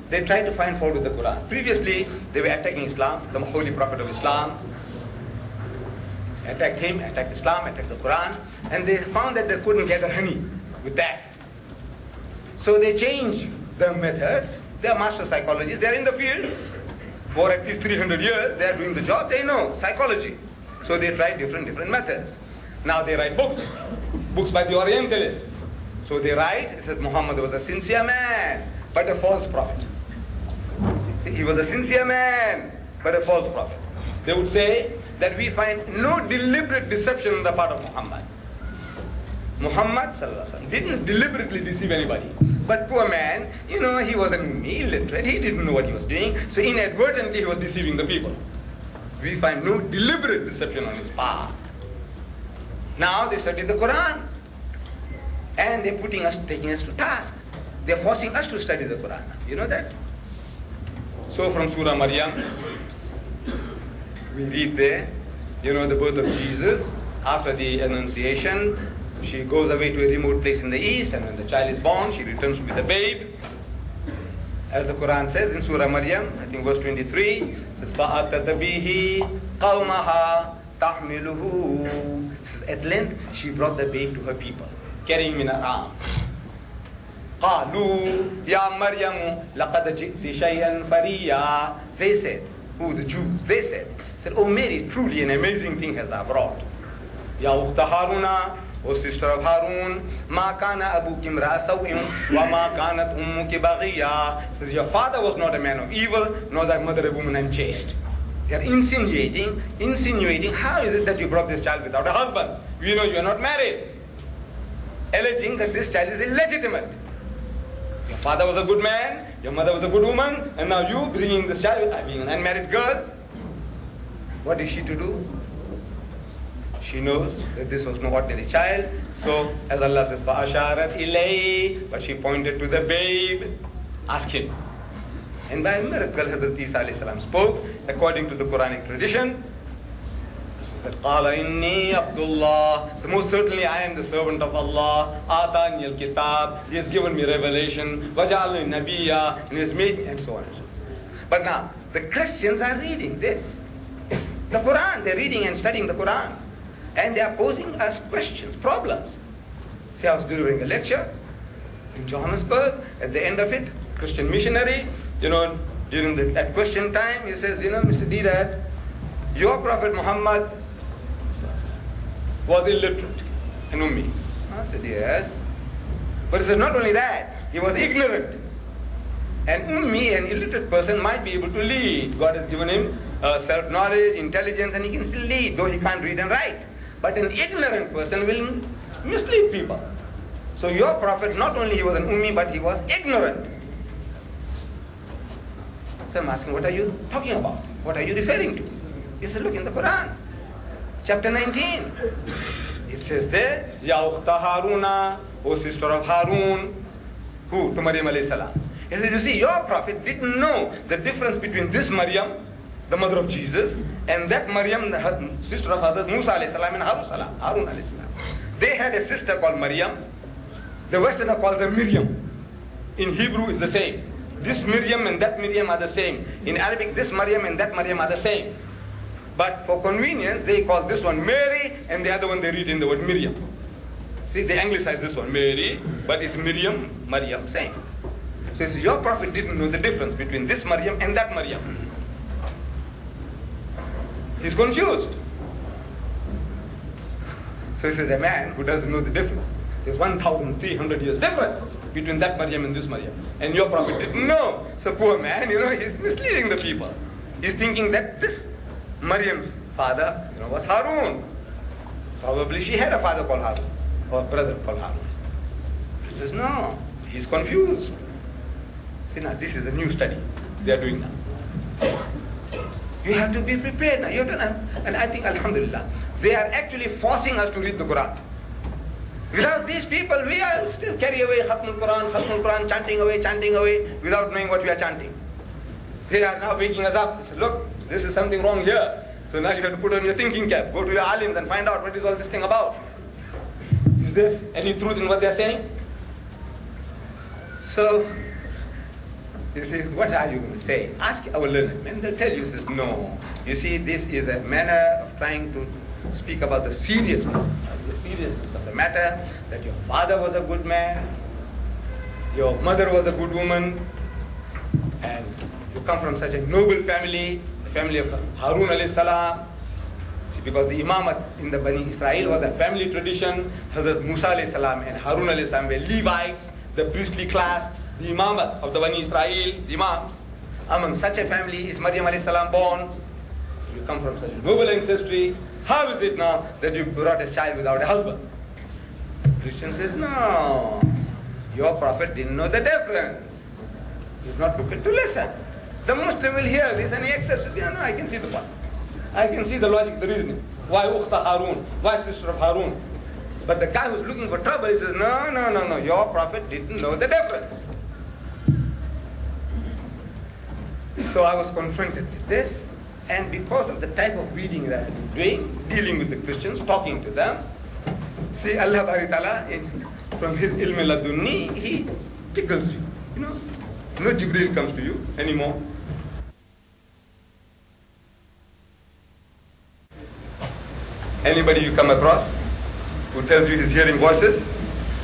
They tried to find fault with the Quran. Previously, they were attacking Islam, the holy prophet of Islam. Attacked him, attacked Islam, attacked the Quran, and they found that they couldn't get a honey with that. So they changed their methods. They are master psychologists. They are in the field for at least 300 years. They are doing the job. They know psychology. So they tried different methods. Now they write books by the Orientalists. So they write, it says Muhammad was a sincere man, but a false prophet. See, he was a sincere man, but a false prophet. They would say that we find no deliberate deception on the part of Muhammad. Muhammad didn't deliberately deceive anybody. But poor man, he was illiterate. He didn't know what he was doing. So inadvertently he was deceiving the people. We find no deliberate deception on his part. Now they study the Quran. And they're taking us to task. They're forcing us to study the Quran. You know that? So from Surah Maryam, we read there, the birth of Jesus. After the Annunciation, she goes away to a remote place in the east, and when the child is born, she returns with the babe. As the Quran says in Surah Maryam, I think verse 23, it says, فَأَتَتَ بِهِ قَوْمَهَا تَحْمِلُهُ. At length, she brought the babe to her people, carrying him in her arms. قَالُوا يَا مَرْيَمُ لَقَدْ جِئْتِ شَيْئًا فَرِيًّا. They said, the Jews, they said, "Oh Mary, truly an amazing thing has thou brought. Ya ukhta Haruna, O sister of Harun, ma kana abuki imra'a sawin wa ma kanat ummuki baghiya." Says, your father was not a man of evil, nor thy mother a woman unchaste. They are insinuating, how is it that you brought this child without a husband? We know you are not married. Alleging that this child is illegitimate. Your father was a good man, your mother was a good woman, and now you bringing this child with being an unmarried girl. What is she to do? She knows that this was no ordinary child. So, as Allah says, فَأَشَارَتْ إِلَيْهِ, but she pointed to the babe. Ask him. And by a miracle, Hazrat Isa alayhi salam spoke according to the Quranic tradition. He said, قَالَ إِنِّي عَبْدُ اللَّهِ. So most certainly I am the servant of Allah. آتَانِيَ الْكِتَابِ. He has given me revelation. وَجَعَلْنِي نَبِيًّا. And he has made me, and so on and so forth. But now, the Christians are reading this. The Quran, they're reading and studying the Quran. And they are posing us questions, problems. See, I was delivering a lecture in Johannesburg. At the end of it, Christian missionary, during at question time, he says, Mr. Deedat, your Prophet Muhammad was illiterate and ummi. I said, yes. But he said, not only that, he was ignorant. An ummi, an illiterate person, might be able to lead. God has given him self-knowledge, intelligence, and he can still lead, though he can't read and write. But an ignorant person will mislead people. So your prophet, not only he was an ummi, but he was ignorant. So I'm asking, what are you talking about? What are you referring to? He said, look in the Quran, chapter 19. It says there, Ya ukhta Haruna, O sister of Harun. Who? To Maryam alayhi salam. He said, you see, your prophet didn't know the difference between this Maryam, the mother of Jesus, and that Maryam, the sister of Hazrat Musa alayhi salam and Harun alayhi salam. They had a sister called Maryam. The Westerner calls her Miriam. In Hebrew it's the same. This Miriam and that Miriam are the same. In Arabic, this Maryam and that Maryam are the same. But for convenience, they call this one Mary, and the other one they read in the word Miriam. See, they anglicize this one Mary, but it's Miriam, same. So your prophet didn't know the difference between this Maryam and that Maryam. He's confused. So he says, a man who doesn't know the difference. There's 1,300 years difference between that Maryam and this Maryam. And your prophet didn't know. So poor man, he's misleading the people. He's thinking that this Maryam's father, was Harun. Probably she had a father called Harun, or a brother called Harun. He says, no, he's confused. See, now this is a new study they are doing now. You have to be prepared now. And I think, alhamdulillah, they are actually forcing us to read the Quran. Without these people, we are still carry away Khatmul Quran, chanting away, without knowing what we are chanting. They are now waking us up. They say, look, this is something wrong here. So now you have to put on your thinking cap, go to your alims and find out what is all this thing about. Is there any truth in what they are saying? So, you see, what are you going to say? Ask our learned men. They'll tell you, says, no. You see, this is a manner of trying to speak about the seriousness of the matter, that your father was a good man, your mother was a good woman, and you come from such a noble family, the family of Harun alayhi salam. See, because the imamat in the Bani Israel was a family tradition. Hazrat Musa alayhi salam and Harun alayhi salam were Levites, the priestly class, the imamat of the Bani Israel, the imams. Among such a family is Maryam alayhi salam born. So you come from such a noble ancestry. How is it now that you brought a child without a husband? Christian says, no, your prophet didn't know the difference. He's not prepared to listen. The Muslim will hear this and he accepts it. Yeah, no, I can see the point. I can see the logic, the reasoning. Why Ukhta Harun? Why sister of Harun? But the guy who's looking for trouble, he says, no, your prophet didn't know the difference. So I was confronted with this, and because of the type of reading that I've been doing, dealing with the Christians, talking to them, see, Allah Bari Ta'ala, from his ilm ladunni, he tickles you. You know, no Jibreel comes to you anymore. Anybody you come across who tells you he's hearing voices,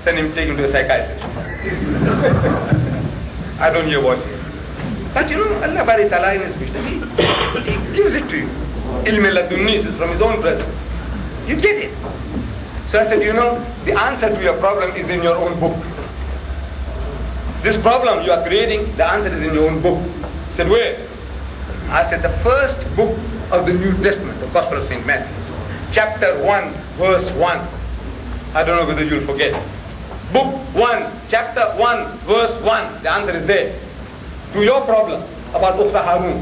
take him to a psychiatrist. I don't hear voices. But you know, Allah Bari Ta'ala in his wisdom, he gives it to you. Ilm ladunni is from his own presence. You get it. So I said, you know, the answer to your problem is in your own book. This problem you are creating, the answer is in your own book. He said, where? I said, the first book of the New Testament, the Gospel of St. Matthew, chapter 1, verse 1. I don't know whether you'll forget. Book 1, chapter 1, verse 1. The answer is there. To your problem about Ukhta Harun.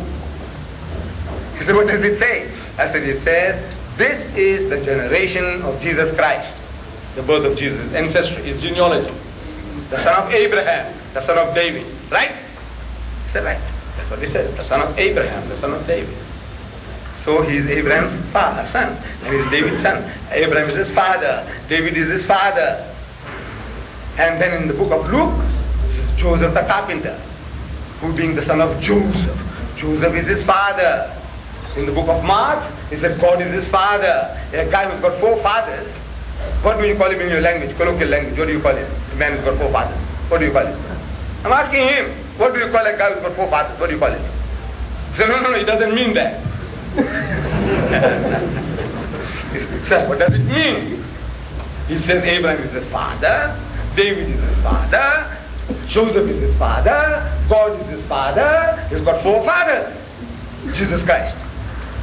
He said, what does it say? I said, it says, this is the generation of Jesus Christ. The birth of Jesus, ancestry, his genealogy. The son of Abraham, the son of David. Right? He said, right. That's what he said. The son of Abraham, the son of David. So he is Abraham's father, son, and he is David's son. Abraham is his father. David is his father. And then in the book of Luke, this is Joseph the carpenter, who being the son of Joseph. Joseph is his father. In the book of Mark, he said God is his father. A guy who's got 4 fathers. What do you call him in your language, colloquial language? What do you call him? A man who's got 4 fathers. What do you call him? I'm asking him, what do you call a guy who's got 4 fathers? What do you call him? He said, no, it doesn't mean that. He said, what does it mean? He says Abraham is his father, David is his father, Joseph is his father, God is his father, he's got 4 fathers. Jesus Christ.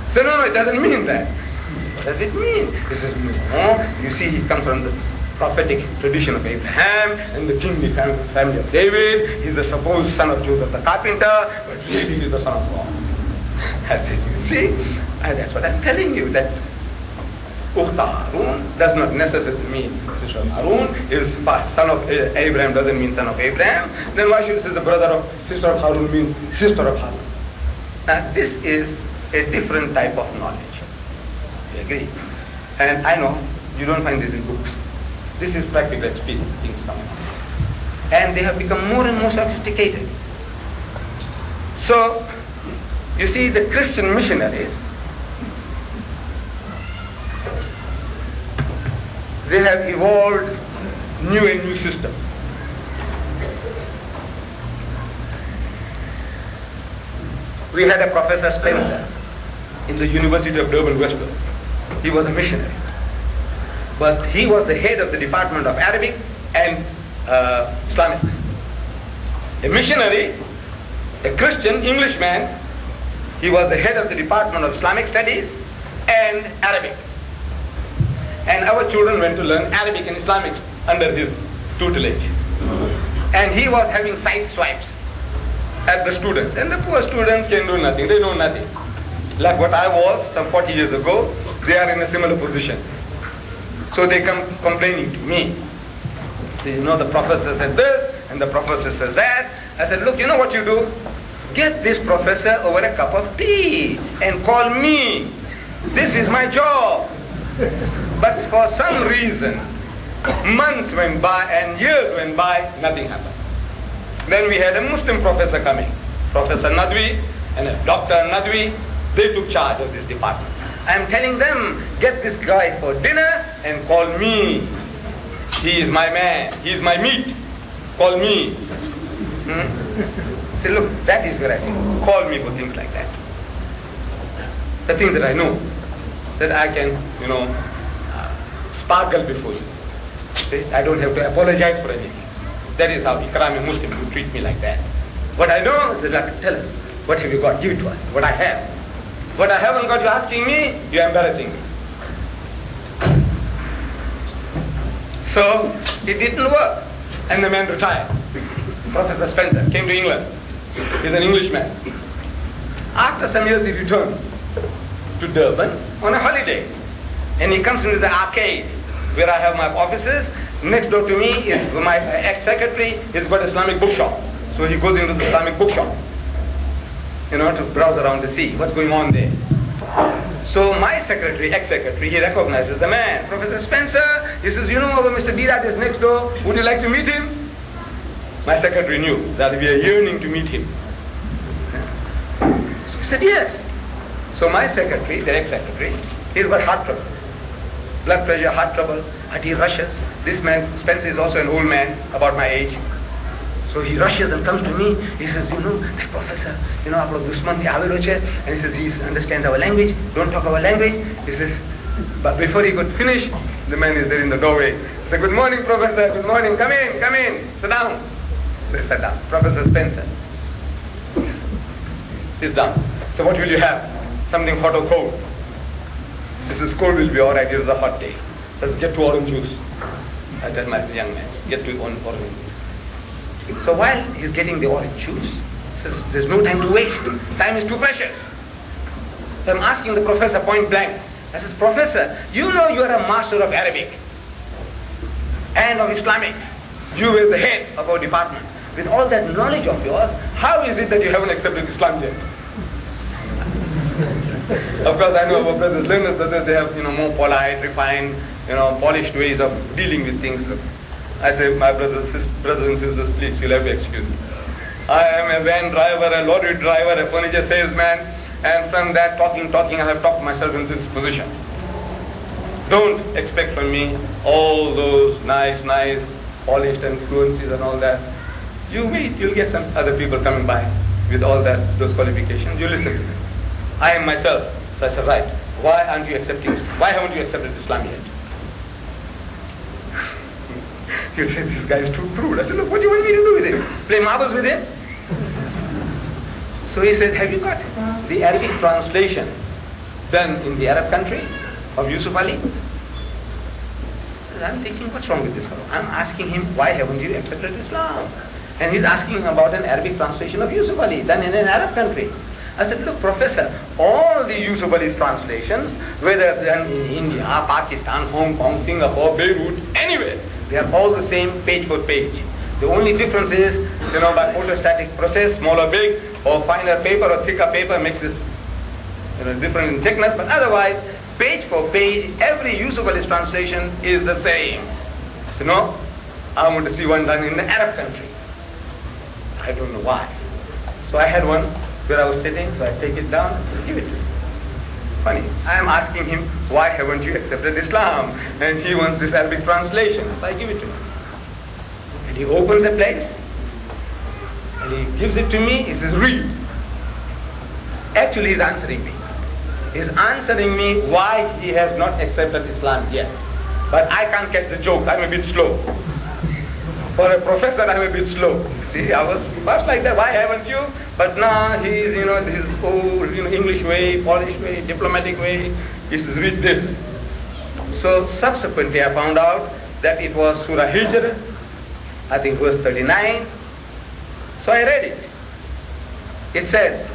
He said, no, it doesn't mean that. What does it mean? He says, no, you see, he comes from the prophetic tradition of Abraham and the kingly family of David. He's the supposed son of Joseph the carpenter, but really he's the son of God. I said, you see, and that's what I'm telling you, that Ukhta Harun does not necessarily mean sister of Harun. His son of Abraham doesn't mean son of Abraham. Then why should it say the brother of sister of Harun means sister of Harun? Now this is a different type of knowledge. You agree? And I know you don't find this in books. This is practical experience, things coming up. And they have become more and more sophisticated. So, you see, the Christian missionaries, they have evolved new systems. We had a Professor Spencer in the University of Durban, Western. He was a missionary. But he was the head of the Department of Arabic and Islamic. A missionary, a Christian Englishman, he was the head of the Department of Islamic Studies and Arabic. And our children went to learn Arabic and Islamic under his tutelage. And he was having side swipes at the students. And the poor students can do nothing, they know nothing. Like what I was some 40 years ago, they are in a similar position. So they come complaining to me. So, the professor said this, and the professor says that. I said, look, you know what you do? Get this professor over a cup of tea and call me. This is my job. But for some reason, months went by and years went by, nothing happened. Then we had a Muslim professor coming, Professor Nadwi and a Dr. Nadwi. They took charge of this department. I am telling them, get this guy for dinner and call me. He is my man. He is my meat. Call me. Say, look, that is where I say, call me for things like that. The things that I know, that I can, sparkle before you. See? I don't have to apologize for anything. That is how Ikrami Muslim would treat me like that. What I know is that, tell us, what have you got? Give it to us. What I have. What I haven't got, you're asking me, you're embarrassing me. So, it didn't work. And the man retired. Professor Spencer came to England. He's an Englishman. After some years, he returned to Durban on a holiday. And he comes into the arcade where I have my offices. Next door to me is my ex-secretary. He's got an Islamic bookshop. So he goes into the Islamic bookshop, to browse around to see what's going on there. So my secretary, ex-secretary, he recognizes the man, Professor Spencer. He says, Mr. Deedat is next door. Would you like to meet him? My secretary knew that we are yearning to meet him. So he said, yes. So my secretary, the ex-secretary, he's got heart trouble. Blood pressure, heart trouble, and he rushes. This man, Spencer, is also an old man, about my age. So he rushes and comes to me. He says, that professor, our Dusman, and he says, he understands our language, don't talk our language. He says, but before he could finish, the man is there in the doorway. He said, good morning, professor, good morning, come in, sit down. They sat down. Professor Spencer, sit down. So what will you have? Something hot or cold? He says, cold will be all right, it is a hot day. He says, get to orange juice. I tell my young man, get to orange juice. So while he's getting the orange juice, he says, there's no time to waste. Time is too precious. So I'm asking the professor point blank. I says, Professor, you are a master of Arabic and of Islamic. You are the head of our department. With all that knowledge of yours, how is it that you haven't accepted Islam yet? Of course, I know our brothers, learned brothers, they have more polite, refined, polished ways of dealing with things. I say, my brothers and sisters, please, you'll have to excuse me. I am a van driver, a lorry driver, a furniture salesman, and from that talking, I have talked myself into this position. Don't expect from me all those nice, polished and fluencies and all that. You wait, you'll get some other people coming by with all those qualifications. You listen to them. I am myself. So I said, right, why haven't you accepted Islam yet? You say, this guy is too crude. I said, look, what do you want me to do with him? Play marbles with him? So he said, have you got the Arabic translation done in the Arab country of Yusuf Ali? I'm thinking, what's wrong with this fellow? I'm asking him, why haven't you accepted Islam? And he's asking about an Arabic translation of Yusuf Ali done in an Arab country. I said, look, Professor, all the Yusuf Ali's translations, whether done in India, Pakistan, Hong Kong, Singapore, Beirut, anywhere, they are all the same page for page. The only difference is, by photostatic process, small or big, or finer paper or thicker paper makes it different in thickness, but otherwise, page for page, every Yusuf Ali's translation is the same. So no, I want to see one done in the Arab country. I don't know why. So I had one where I was sitting, so I take it down, I said, give it to him. Funny, I am asking him, why haven't you accepted Islam? And he wants this Arabic translation, so I give it to him. And he opens the place, and he gives it to me, he says, read. Actually, he's answering me. He's answering me why he has not accepted Islam yet. But I can't get the joke, I'm a bit slow. For a professor, I'm a bit slow. See, I was first like that, why haven't you? But now he's, his old, English way, polished way, diplomatic way, he says, read this. So subsequently I found out that it was Surah Hijr, I think verse 39. So I read it. It says,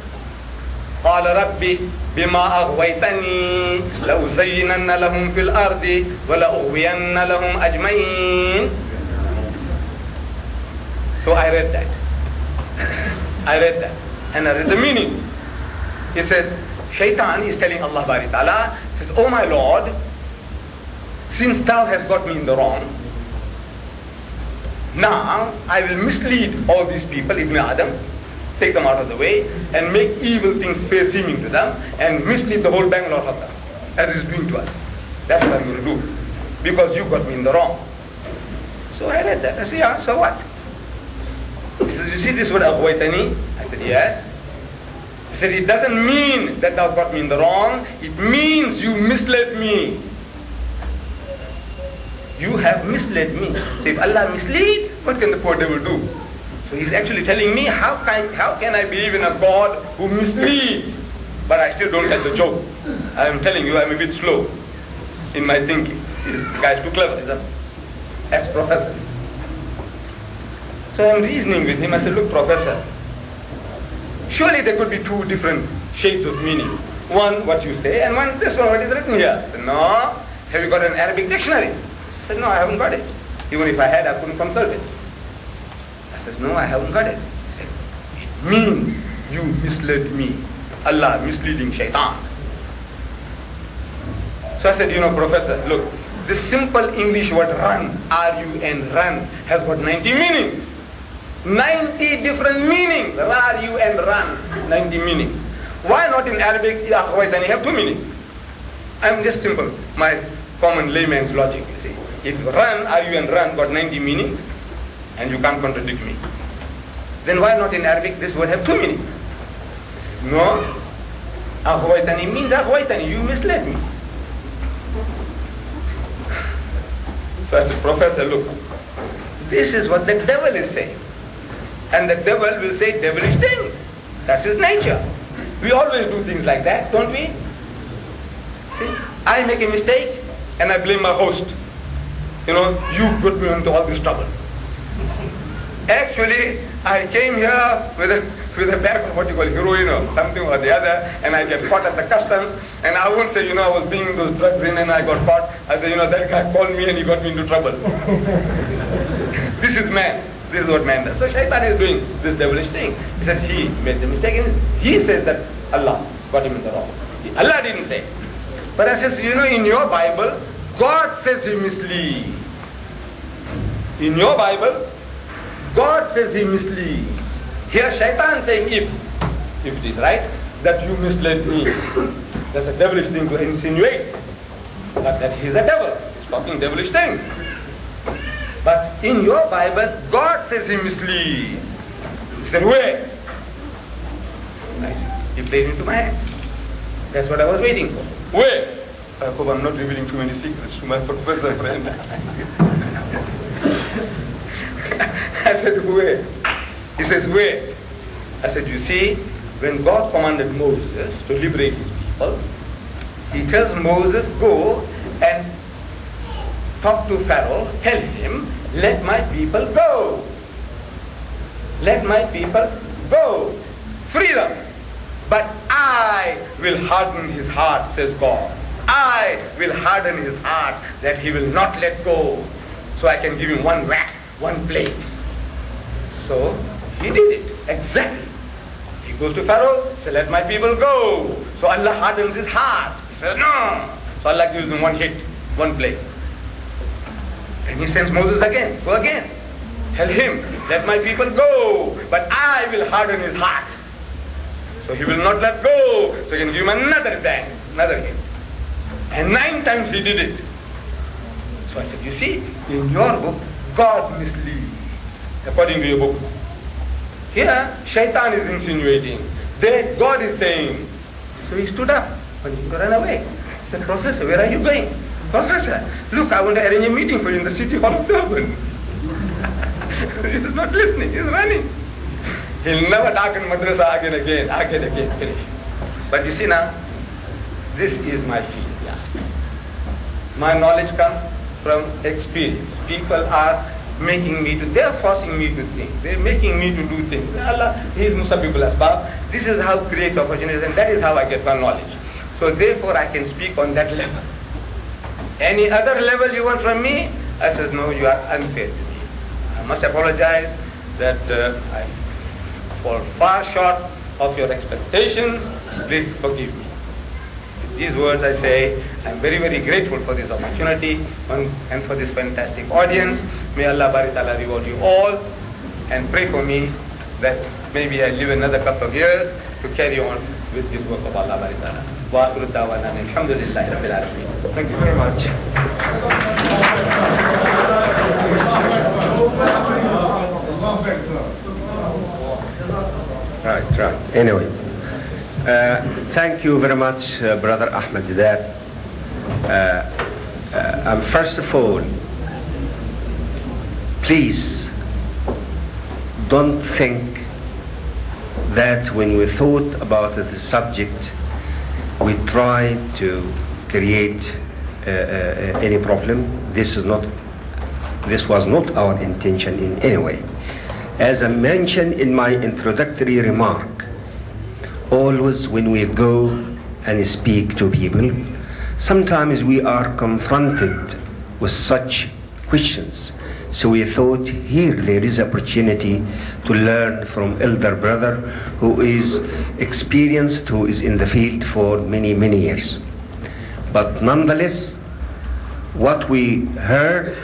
قال ربي بما أغويتني لأزينن لهم في الأرض ولأغوين لهم أجمعين. So I read that. I read that. And I read the meaning. It says, Shaitan is telling Allah Bari Ta'ala, says, "Oh my Lord, since thou hast got me in the wrong, now I will mislead all these people, Ibn Adam, take them out of the way, and make evil things fair seeming to them, and mislead the whole Bangla of them, as is doing to us. That's what I'm going to do, because you got me in the wrong." So I read that. I said, "Yeah, so what?" He says, "You see this word aghwaytani?" I said, "Yes." He said, "It doesn't mean that thou got me in the wrong. It means you misled me. You have misled me." So if Allah misleads, what can the poor devil do? So he's actually telling me, how can I believe in a God who misleads? But I still don't get the joke. I'm telling you, I'm a bit slow in my thinking. See, this guy's too clever. He's an ex-professor. So I'm reasoning with him. I said, "Look, professor, surely there could be two different shades of meaning. One, what you say, and one, this one, what is written here." I said, "No. Have you got an Arabic dictionary?" I said, "No, I haven't got it. Even if I had, I couldn't consult it." I said, "No, I haven't got it." He said, "It means you misled me. Allah misleading Shaitan." So I said, "Professor, look, this simple English word run, R-U-N, run, has got 90 meanings. 90 different meanings. R-U-N, run, 90 meanings. Why not in Arabic, aghwaytani, have 2 meanings? I'm just simple, my common layman's logic, you see. If run, R-U-N, run, got 90 meanings, and you can't contradict me, then why not in Arabic this word have 2 meanings?" I said, "No, aghwaytani means aghwaytani, you misled me." So I said, "Professor, look, this is what the devil is saying. And the devil will say devilish things. That's his nature. We always do things like that, don't we? See, I make a mistake and I blame my host. You put me into all this trouble. Actually, I came here with a bag of what you call heroin or something or the other, and I get caught at the customs, and I won't say, I was bringing those drugs in and I got caught. I say, that guy called me and he got me into trouble." This is man. This is what man does. So Shaitan is doing this devilish thing. He said he made the mistake, and he says that Allah got him in the wrong. Allah didn't say. But I says, in your Bible, God says he misleads. In your Bible, God says he misleads. Here Shaitan saying, if it is right, that you misled me. That's a devilish thing to insinuate. That he's a devil. He's talking devilish things. But in your Bible, God says he misleads. He said, "Where?" He played into my hand. That's what I was waiting for. "Where?" I hope I'm not revealing too many secrets to my professor friend. I said, "Where?" He says, "Where?" I said, "You see, when God commanded Moses to liberate his people, he tells Moses, go and talk to Pharaoh, tell him, let my people go. Let my people go. Freedom. But I will harden his heart," says God. "I will harden his heart that he will not let go. So I can give him one whack, one blade." So he did it. Exactly. He goes to Pharaoh, says, "Let my people go." So Allah hardens his heart. He says, "No." So Allah gives him one hit, one blade. And he sends Moses again. Go again. Tell him, "Let my people go, but I will harden his heart." So he will not let go. So he can give him another bang, another hit. And 9 times he did it. So I said, "You see, in your book, God misleads, according to your book. Here, Shaitan is insinuating. There, God is saying." So he stood up, but he ran away. He said, "Professor, where are you going?" "Professor, look, I want to arrange a meeting for you in the city hall of Durban." He's not listening, he's running. He'll never darken madrasa again, finish. But you see now, this is my field. My knowledge comes from experience. People are making me to, they're forcing me to think. They're making me to do things. Allah, He is Musabbibul Asbab. This is how He creates opportunities, and that is how I get my knowledge. So therefore I can speak on that level. Any other level you want from me? I says, "No, you are unfair to me. I must apologize. that I fall far short of your expectations. Please forgive me. With these words I say, I'm very, very grateful for this opportunity and for this fantastic audience. May Allah Bari Ta'ala reward you all, and pray for me that maybe I live another couple of years to carry on with this work of Allah Bari Ta'ala. Wa akhiru da'wana alhamdulillahi rabbil alamin. Thank you very much. Right. Anyway, thank you very much, Brother Ahmed Deedat. First of all, please don't think that when we thought about the subject, we tried to create any problem. This was not our intention in any way. As I mentioned in my introductory remark, always when we go and speak to people, sometimes we are confronted with such questions. So we thought here there is opportunity to learn from elder brother who is experienced, who is in the field for many, many years. But nonetheless, what we heard,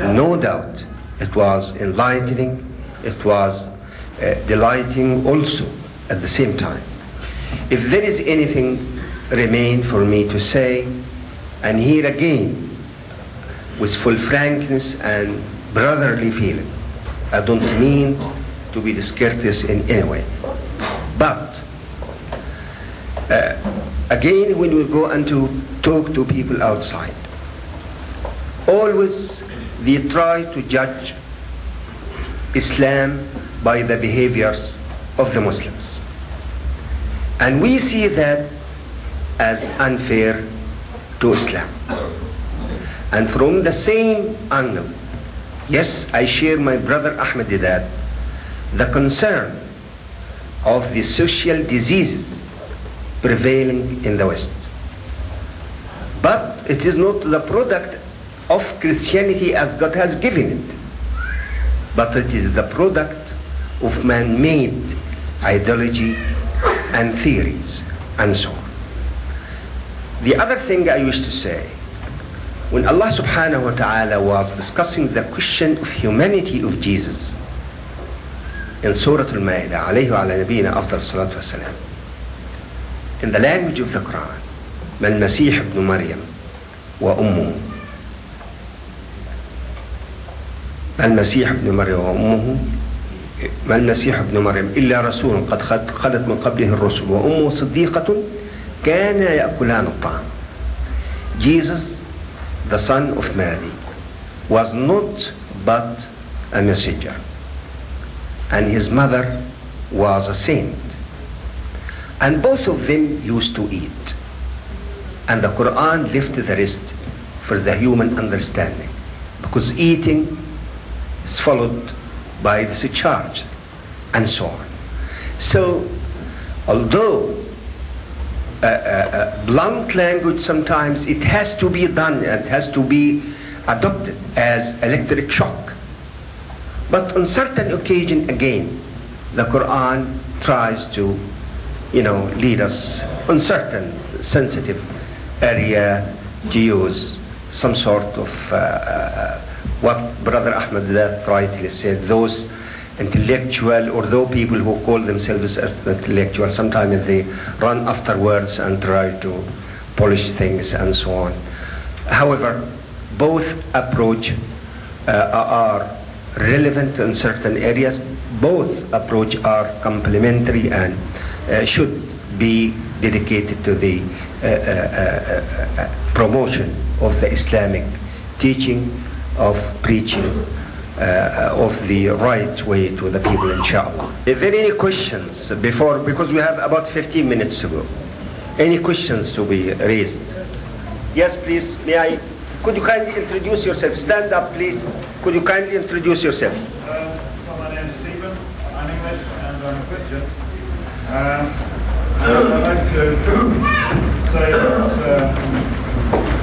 no doubt, it was enlightening, it was delighting also at the same time. If there is anything remain for me to say, and here again, with full frankness and brotherly feeling, I don't mean to be discourteous in any way. But again, when we go and to talk to people outside, always they try to judge Islam by the behaviors of the Muslims. And we see that as unfair to Islam. And from the same angle, yes, I share my brother Ahmed Deedat, the concern of the social diseases prevailing in the West. But it is not the product of Christianity as God has given it, but it is the product of man-made ideology and theories and so on. The other thing I wish to say, when Allah subhanahu wa ta'ala was discussing the question of humanity of Jesus in Surah Al-Ma'idah, alayhi wa ala nabiyina afdal salatu wassalam, in the language of the Quran, ما المسيح ابن مريم وأمه ما المسيح ابن مريم وأمه ما المسيح ابن مريم إلا رسول قد خلت من قبله الرسل وأمه صديقة كان يأكلان الطعام. Jesus, the son of Mary, was not but a messenger, and his mother was a saint, and both of them used to eat, and the Quran left the rest for the human understanding, because eating is followed by discharge and so on. So although blunt language sometimes it has to be done, it has to be adopted as electric shock, but on certain occasion again the Quran tries to lead us on certain sensitive area to use some sort of what Brother Ahmed Deedat rightly said, those intellectual, or those people who call themselves as intellectual, sometimes they run after words and try to polish things and so on. However, both approach are relevant in certain areas. Both approach are complementary and should be dedicated to the promotion of the Islamic teaching, of preaching of the right way to the people, inshallah. Is there any questions before, because we have about 15 minutes to go? Any questions to be raised? Yes, please. Could you kindly introduce yourself? Stand up, please. Could you kindly introduce yourself? My name is Stephen. I'm English and I'm a Christian. I'd like to say that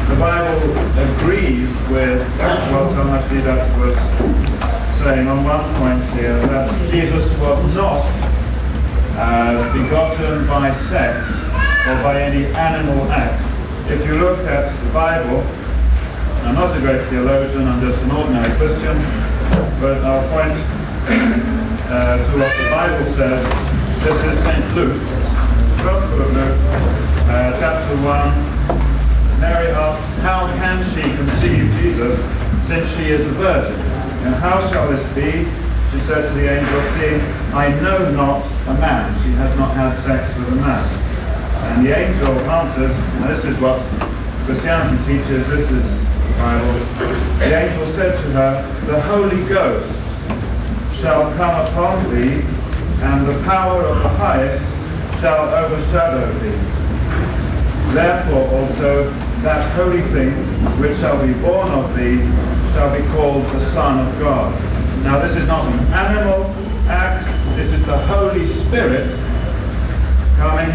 the Bible agrees with what Ahmed Deedat was saying on one point here that Jesus was not begotten by sex or by any animal act. If you look at the Bible, I'm not a great theologian, I'm just an ordinary Christian, but I'll point to what the Bible says. This is St. Luke, the Gospel of Luke, chapter 1. Mary asks, how can she conceive Jesus since she is a virgin? And how shall this be? She said to the angel, seeing, I know not a man. She has not had sex with a man. And the angel answers, and this is what Christianity teaches, this is the Bible. The angel said to her, the Holy Ghost shall come upon thee, and the power of the highest shall overshadow thee. Therefore also that holy thing which shall be born of thee shall be called the Son of God. Now this is not an animal act, this is the Holy Spirit coming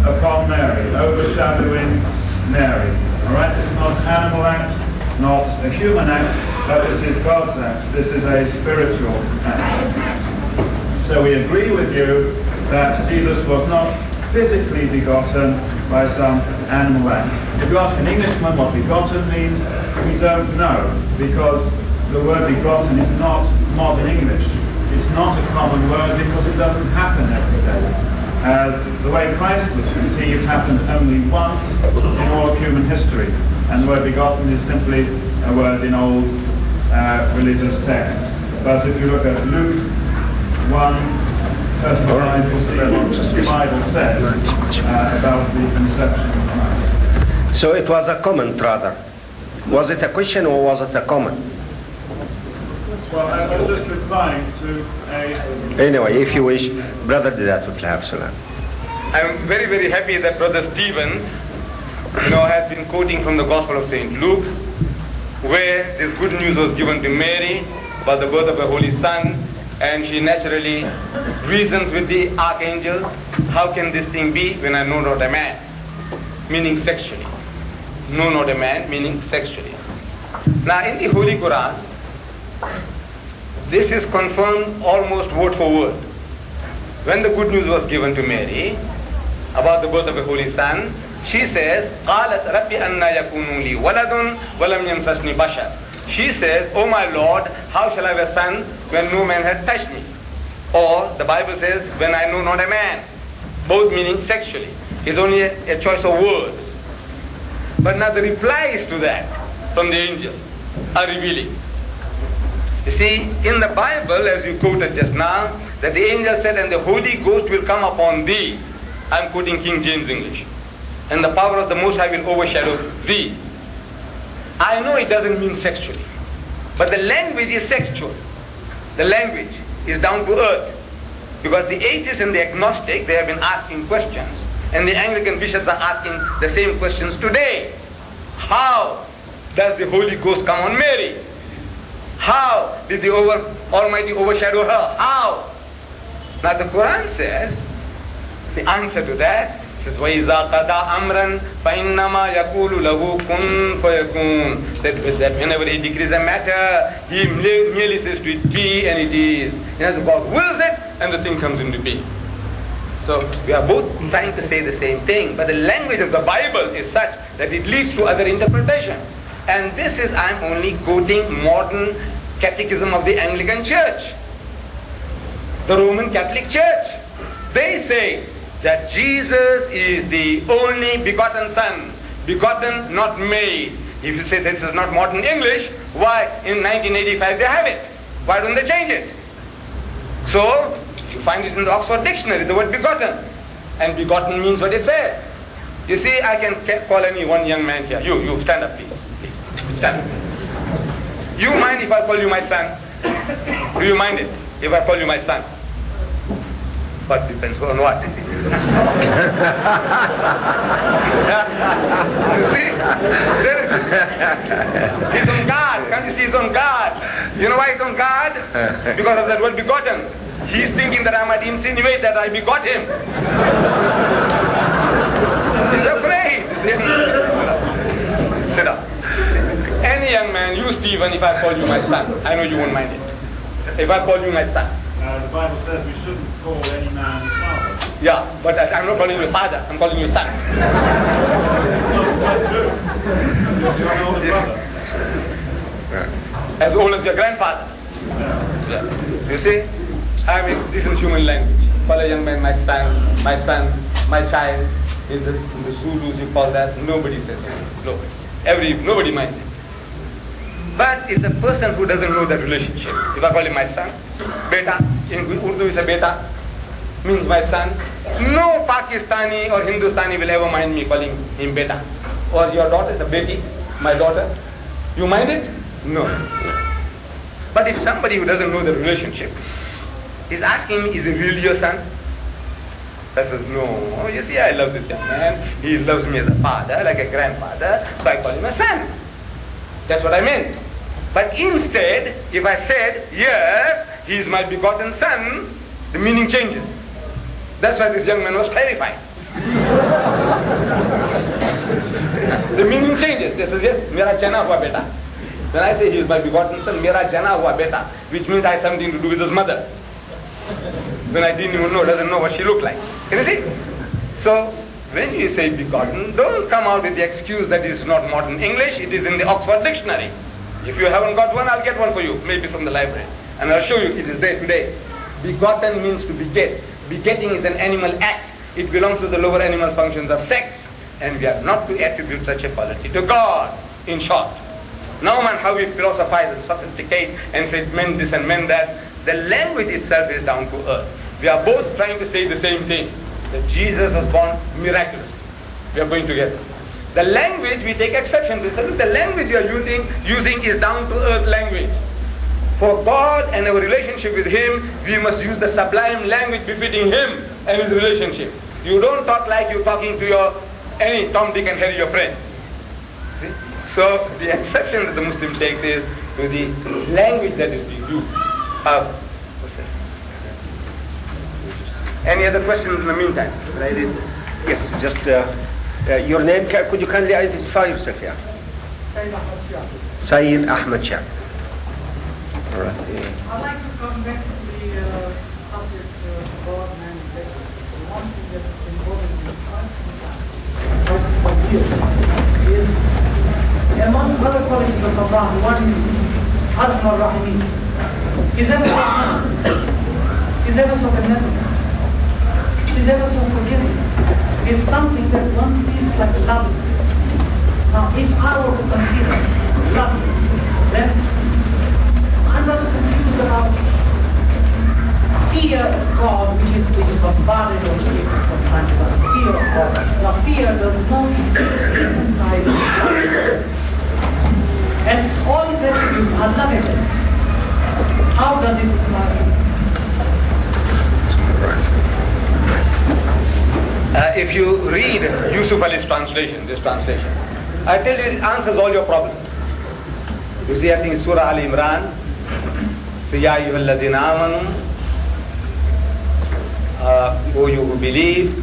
upon Mary, overshadowing Mary. Alright, this is not an animal act, not a human act, but this is God's act. This is a spiritual act. So we agree with you that Jesus was not physically begotten by some animal act. If you ask an Englishman what begotten means, we don't know, because the word begotten is not modern English. It's not a common word because it doesn't happen every day. The way Christ was conceived happened only once in all of human history, and the word begotten is simply a word in old religious texts. But if you look at Luke 1:35, you'll see what the Bible says about the conception of Christ. So it was a comment rather. Was it a question or was it a comment? Well, I was just replying to a... Anyway, if you wish, Brother Dedat will have salam. I'm very, very happy that Brother Stevens, has been quoting from the Gospel of St. Luke, where this good news was given to Mary about the birth of a Holy Son, and she naturally reasons with the archangel, how can this thing be when I know not a man? Meaning sexually. Know not a man, meaning sexually. Now in the Holy Quran, this is confirmed almost word for word. When the good news was given to Mary about the birth of a Holy Son, she says, قَالَتْ رَبِّ أَنَّا يَكُونُ لِي وَلَدٌ وَلَمْ يَمْسَسْنِي بَشَرٌ. She says, oh my Lord, how shall I have a son when no man had touched me? Or the Bible says, when I know not a man. Both meaning sexually. It's only a choice of words. But now the replies to that from the angel are revealing. You see, in the Bible, as you quoted just now, that the angel said, and the Holy Ghost will come upon thee. I'm quoting King James English. And the power of the Most High will overshadow thee. I know it doesn't mean sexually, but the language is sexual. The language is down to earth. Because the atheists and the agnostic, they have been asking questions. And the Anglican bishops are asking the same questions today. How does the Holy Ghost come on Mary? How did the Almighty overshadow her? How? Now the Quran says, the answer to that says, وَإِذَا قَضَى أَمْرًا فَإِنَّمَا يَقُولُ لَهُ كُنْ فَيَكُونُ. Said that whenever he decrees a matter, he merely says to it, be, and it is. God wills it, and the thing comes into being. So we are both trying to say the same thing, but the language of the Bible is such that it leads to other interpretations. And this is, I'm only quoting modern catechism of the Anglican Church. The Roman Catholic Church. They say that Jesus is the only begotten Son, begotten, not made. If you say this is not modern English, why in 1985 they have it? Why don't they change it? So, you find it in the Oxford Dictionary, the word begotten. And begotten means what it says. You see, I can call any one young man here. You, stand up please. Stand up. You mind if I call you my son? Do you mind it if I call you my son? But depends on what. You see? He's on guard. Can't you see he's on guard? You know why he's on guard? Because of that word begotten. He's thinking that I might insinuate that I begot him. He's afraid. Sit up. Any young man, you Stephen, if I call you my son, I know you won't mind it. if I call you my son? The Bible says we shouldn't call any man father. Yeah, but I'm not calling you father, I'm calling you son. It's not quite true. Because you're an older brother. As old as your grandfather. Yeah. You see? I mean, this is human language. Call a young man my son, my child. In the Zulus you call that. Nobody says it. Nobody minds it. But it's a person who doesn't know that relationship. If I call him my son, beta, in Urdu is a beta, means my son. No Pakistani or Hindustani will ever mind me calling him beta. Or your daughter is a beti, my daughter. You mind it? No. But if somebody who doesn't know the relationship is asking me, is he really your son? I says, no, you see, I love this young man. He loves me as a father, like a grandfather, so I call him a son. That's what I meant. But instead, if I said, yes, he is my begotten son, the meaning changes. That's why this young man was clarifying. The meaning changes. He says, yes, mera jana hua beta. When I say he is my begotten son, mera jana hua beta, which means I had something to do with his mother. When I didn't even know, doesn't know what she looked like. Can you see? So, when you say begotten, don't come out with the excuse that is not modern English, it is in the Oxford Dictionary. If you haven't got one, I'll get one for you, maybe from the library. And I'll show you, it is there today. Begotten means to beget. Begetting is an animal act. It belongs to the lower animal functions of sex. And we are not to attribute such a quality to God, in short. Now, man, how we philosophize and sophisticate and say men this and men that, the language itself is down to earth. We are both trying to say the same thing, that Jesus was born miraculously. We are going together. The language we take exception to. So the language you are using is down to earth language. For God and our relationship with Him, we must use the sublime language befitting Him and His relationship. You don't talk like you're talking to any Tom, Dick and Harry, your friends. See? So the exception that the Muslim takes is to the language that is being used. Any other questions in the meantime? Yes, just your name. Could you kindly identify yourself? Yeah. Sayyid Ahmed Shah. All right. I'd like to come back to the subject of God and manifestation. One thing that's important in Christ is among other qualities of Allah, one is Arham al-Rahimi. He's ever so kind. He's ever so benevolent. He's ever so forgiving. It's something that one feels like love. Now, if I were to consider love, then I'm not confused about fear of God, which is bombarded or created from time to time. Fear of God. Now, fear does not live inside of love. And all His attributes are lovable. How does it inspire you? If you read Yusuf Ali's translation, this translation, I tell you it answers all your problems. You see, I think Surah Al Imran, say, Ya ayyuhallazina amanu, O you who believe,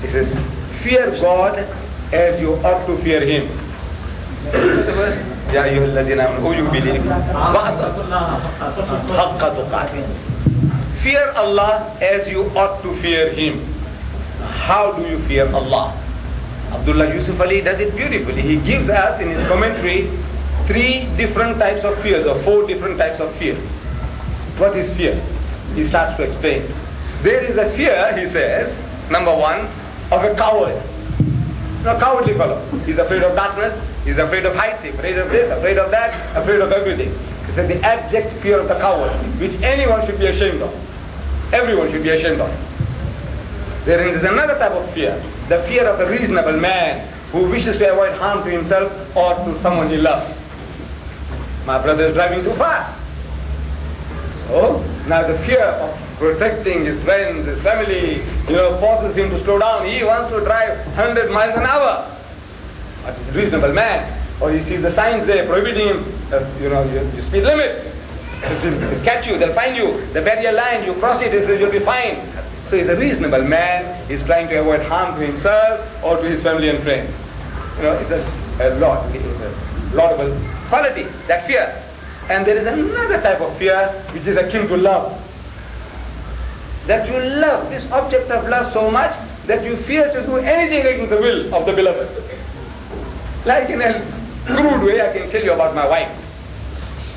it says, fear God as you ought to fear Him. Ya ayyuhallazina amanu, O you believe, haqqa tuqatih. Fear Allah as you ought to fear Him. How do you fear Allah? Abdullah Yusuf Ali does it beautifully. He gives us in his commentary 3 different types of fears, or 4 different types of fears. What is fear? He starts to explain. There is a fear, he says, number 1, of a coward. A cowardly fellow. He's afraid of darkness, he's afraid of heights, he's afraid of this, afraid of that, afraid of everything. He said the abject fear of the coward, which anyone should be ashamed of. Everyone should be ashamed of. There is another type of fear, the fear of a reasonable man who wishes to avoid harm to himself or to someone he loves. My brother is driving too fast. So, now the fear of protecting his friends, his family, forces him to slow down. He wants to drive 100 miles an hour. But he's a reasonable man. Or he sees the signs there prohibiting him, your speed limits. They'll catch you, they'll find you. The barrier line, you cross it, you'll be fine. So he's a reasonable man, he's trying to avoid harm to himself or to his family and friends. It's a laudable quality, that fear. And there is another type of fear which is akin to love. That you love this object of love so much that you fear to do anything against the will of the beloved. Like in a crude way, I can tell you about my wife.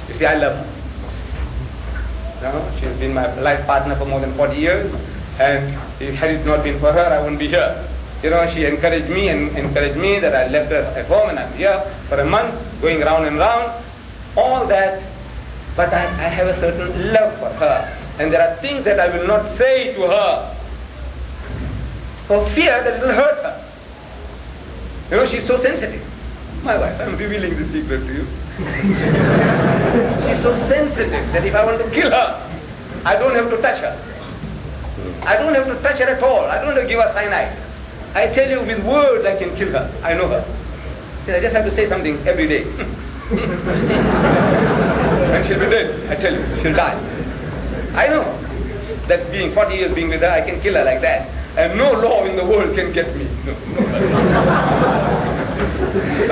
You see, I love her. No, she's been my life partner for more than 40 years, and had it not been for her, I wouldn't be here. You know, she encouraged me that I left her at home and I'm here for a month, going round and round, all that. But I have a certain love for her. And there are things that I will not say to her for fear that it will hurt her. You know, she's so sensitive. My wife, I'm revealing the secret to you. She's so sensitive that if I want to kill her, I don't have to touch her. I don't have to touch her at all. I don't have to give her cyanide. I tell you, with words I can kill her. I know her. I just have to say something every day. And she'll be dead. I tell you, she'll die. I know that being 40 years being with her, I can kill her like that. And no law in the world can get me. No.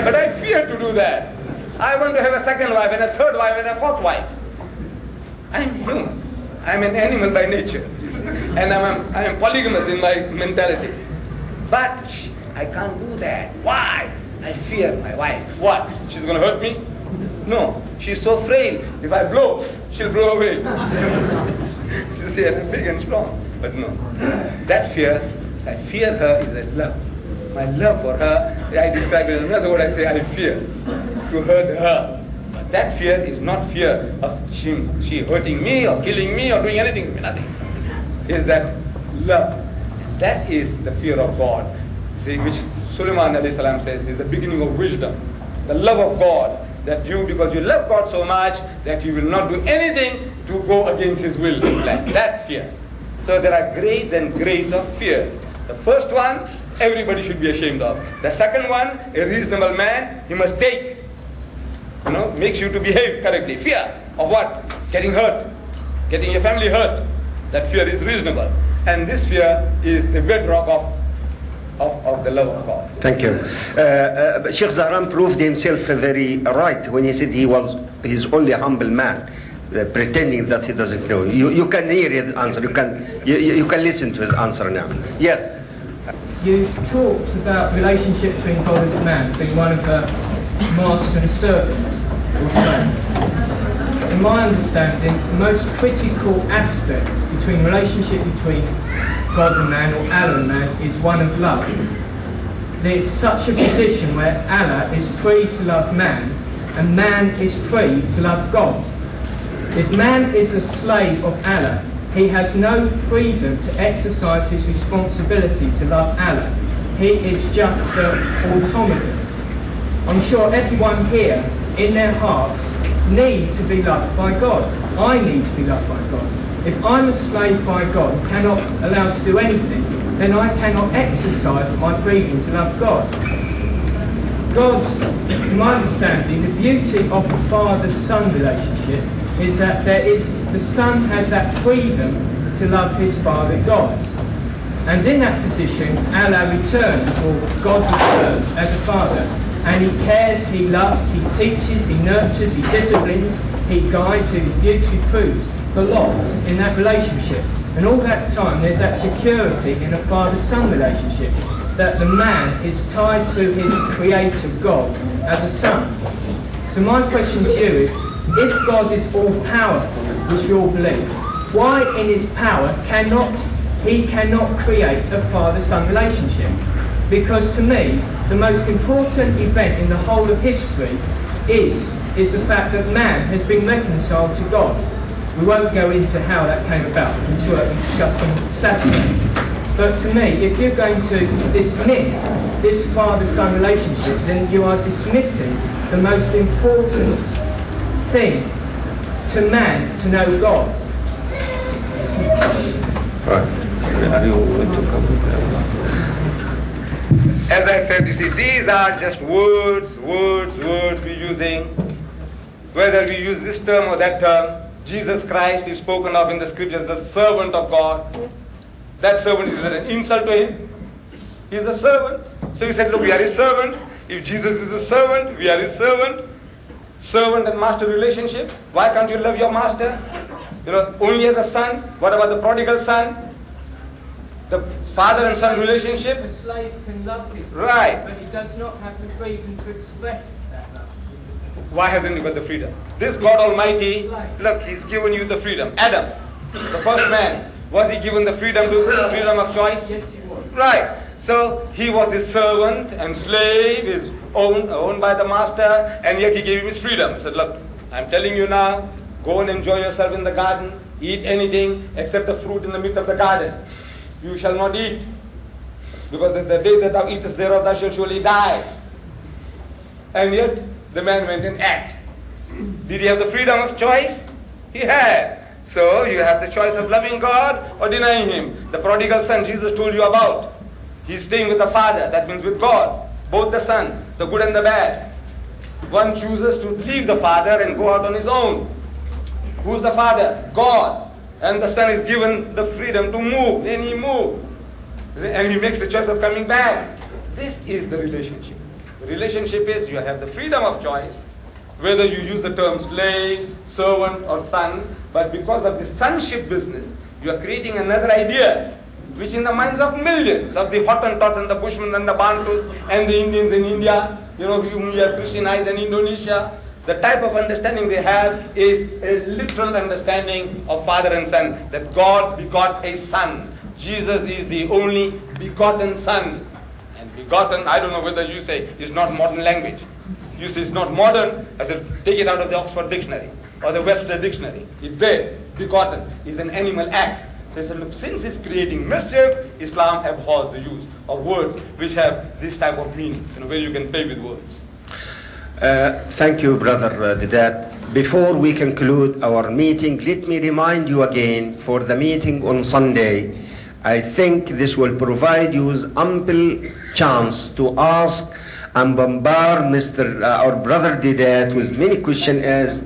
But I fear to do that. I want to have a second wife and a third wife and a fourth wife. I'm human. I'm an animal by nature. And I am polygamous in my mentality. But I can't do that. Why? I fear my wife. What? She's going to hurt me? No. She's so frail. If I blow, she'll blow away. She'll say I'm big and strong. But no. That fear, I fear her, is a love. My love for her, I describe it in another word, I say I fear to hurt her. But that fear is not fear of she hurting me or killing me or doing anything, nothing. Is that love. That is the fear of God. See, which Sulaiman alayhi salam says is the beginning of wisdom. The love of God. That you, because you love God so much, that you will not do anything to go against His will. Like that fear. So there are grades and grades of fear. The first one, everybody should be ashamed of. The second one, a reasonable man, he must take. Makes you to behave correctly. Fear of what? Getting hurt. Getting your family hurt. That fear is reasonable. And this fear is the bedrock of the love of God. Thank you. Sheikh Zahran proved himself very right when he said he's only a humble man, pretending that he doesn't know. You can hear his answer. You can listen to his answer now. Yes. You talked about the relationship between God and man being one of the master and servant, or slave. In my understanding, the most critical aspect between the relationship between God and man, or Allah and man, is one of love. There's such a position where Allah is free to love man, and man is free to love God. If man is a slave of Allah, he has no freedom to exercise his responsibility to love Allah. He is just an automaton. I'm sure everyone here, in their hearts, need to be loved by God. I need to be loved by God. If I'm a slave by God, cannot allowed to do anything, then I cannot exercise my freedom to love God. God, in my understanding, the beauty of the father-son relationship is that the son has that freedom to love his father God. And in that position, Allah returns, or God returns as a father. And he cares, he loves, he teaches, he nurtures, he disciplines, he guides, he beautifully proves the lots in that relationship. And all that time there's that security in a father-son relationship, that the man is tied to his creator God as a son. So my question to you is, if God is all-powerful, which we all believe, why in his power he cannot create a father-son relationship? Because to me, the most important event in the whole of history is the fact that man has been reconciled to God. We won't go into how that came about, I'm sure that we discussed on Saturday. But to me, if you're going to dismiss this father-son relationship, then you are dismissing the most important thing to man to know God. As I said, you see, these are just words we're using. Whether we use this term or that term, Jesus Christ is spoken of in the scriptures as the servant of God. That servant is an insult to him. He is a servant. So he said, look, we are his servants. If Jesus is a servant, we are his servant. servant and master relationship. Why can't you love your master? Only as a son. What about the prodigal son? The father and son relationship. A slave can love his master, Right. but he does not have the freedom to express that love. Why hasn't he got the freedom? This God Almighty, look, He's given you the freedom. Adam, the first man, was he given the freedom of choice? Yes, he was. Right. So he was his servant and slave, is owned by the master, and yet he gave him his freedom. He said, look, I'm telling you now, go and enjoy yourself in the garden, eat anything except the fruit in the midst of the garden. You shall not eat, because the day that thou eatest thereof thou shalt surely die. And yet the man went and ate. Did he have the freedom of choice? He had. So you have the choice of loving God or denying Him. The prodigal son Jesus told you about. He's staying with the Father, that means with God. Both the sons, the good and the bad. One chooses to leave the Father and go out on his own. Who's the Father? God. And the Son is given the freedom to move. Then he moves. And he makes the choice of coming back. This is the relationship. The relationship is you have the freedom of choice, whether you use the term slave, servant or son, but because of the sonship business, you are creating another idea, which in the minds of millions of the Hottentots and the Bushmen and the Bantus and the Indians in India, whom we have Christianized in Indonesia, the type of understanding they have is a literal understanding of father and son, that God begot a son. Jesus is the only begotten son. And begotten, I don't know whether you say, is not modern language. You say it's not modern, I said, take it out of the Oxford Dictionary or the Webster Dictionary. It's there. Begotten is an animal act. So I said, look, since it's creating mischief, Islam abhors the use of words which have this type of meaning, where you can play with words. Thank you, Brother Dedat. Before we conclude our meeting, let me remind you again for the meeting on Sunday. I think this will provide you with ample chance to ask and bombard our Brother Dedat with many questions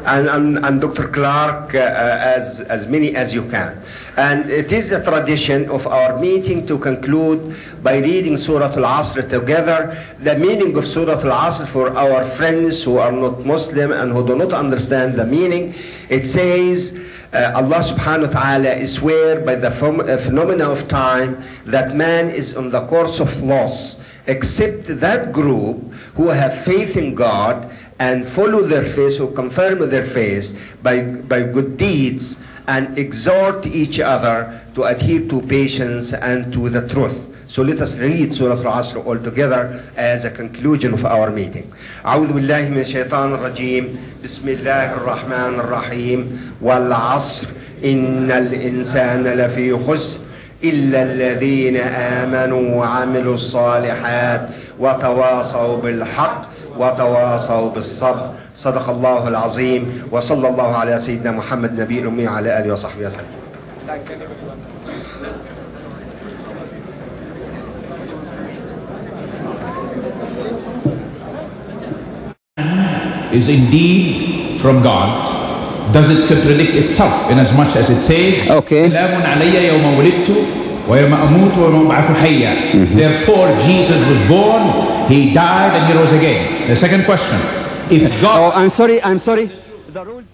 and Dr. Clark as many as you can. And it is a tradition of our meeting to conclude by reading Surah Al-Asr together. The meaning of Surah Al-Asr for our friends who are not Muslim and who do not understand the meaning, it says, Allah subhanahu wa ta'ala swear by the phenomena of time that man is on the course of loss, except that group who have faith in God and follow their faith, who confirm their faith by good deeds and exhort each other to adhere to patience and to the truth. So let us read Surah Al-Asr all together as a conclusion of our meeting. أعوذ بالله من الشيطان الرجيم بسم الله الرحمن الرحيم والعصر إن الإنسان لفي خسر إلا الذين آمنوا وعملوا الصالحات وتواصوا بالحق وتواصوا بالصبر صدق الله العظيم وصلى الله على سيدنا محمد نبي الأمي وعلى آله وصحبه وسلم. Thank you. Is indeed from God. Does it contradict itself in as much as it says, Okay. سلام علي يوم ولدت ويوم أموت ويوم أبعث حيا. Therefore Jesus was born, He died and He rose again. The second question, if God... Oh, I'm sorry. The rule...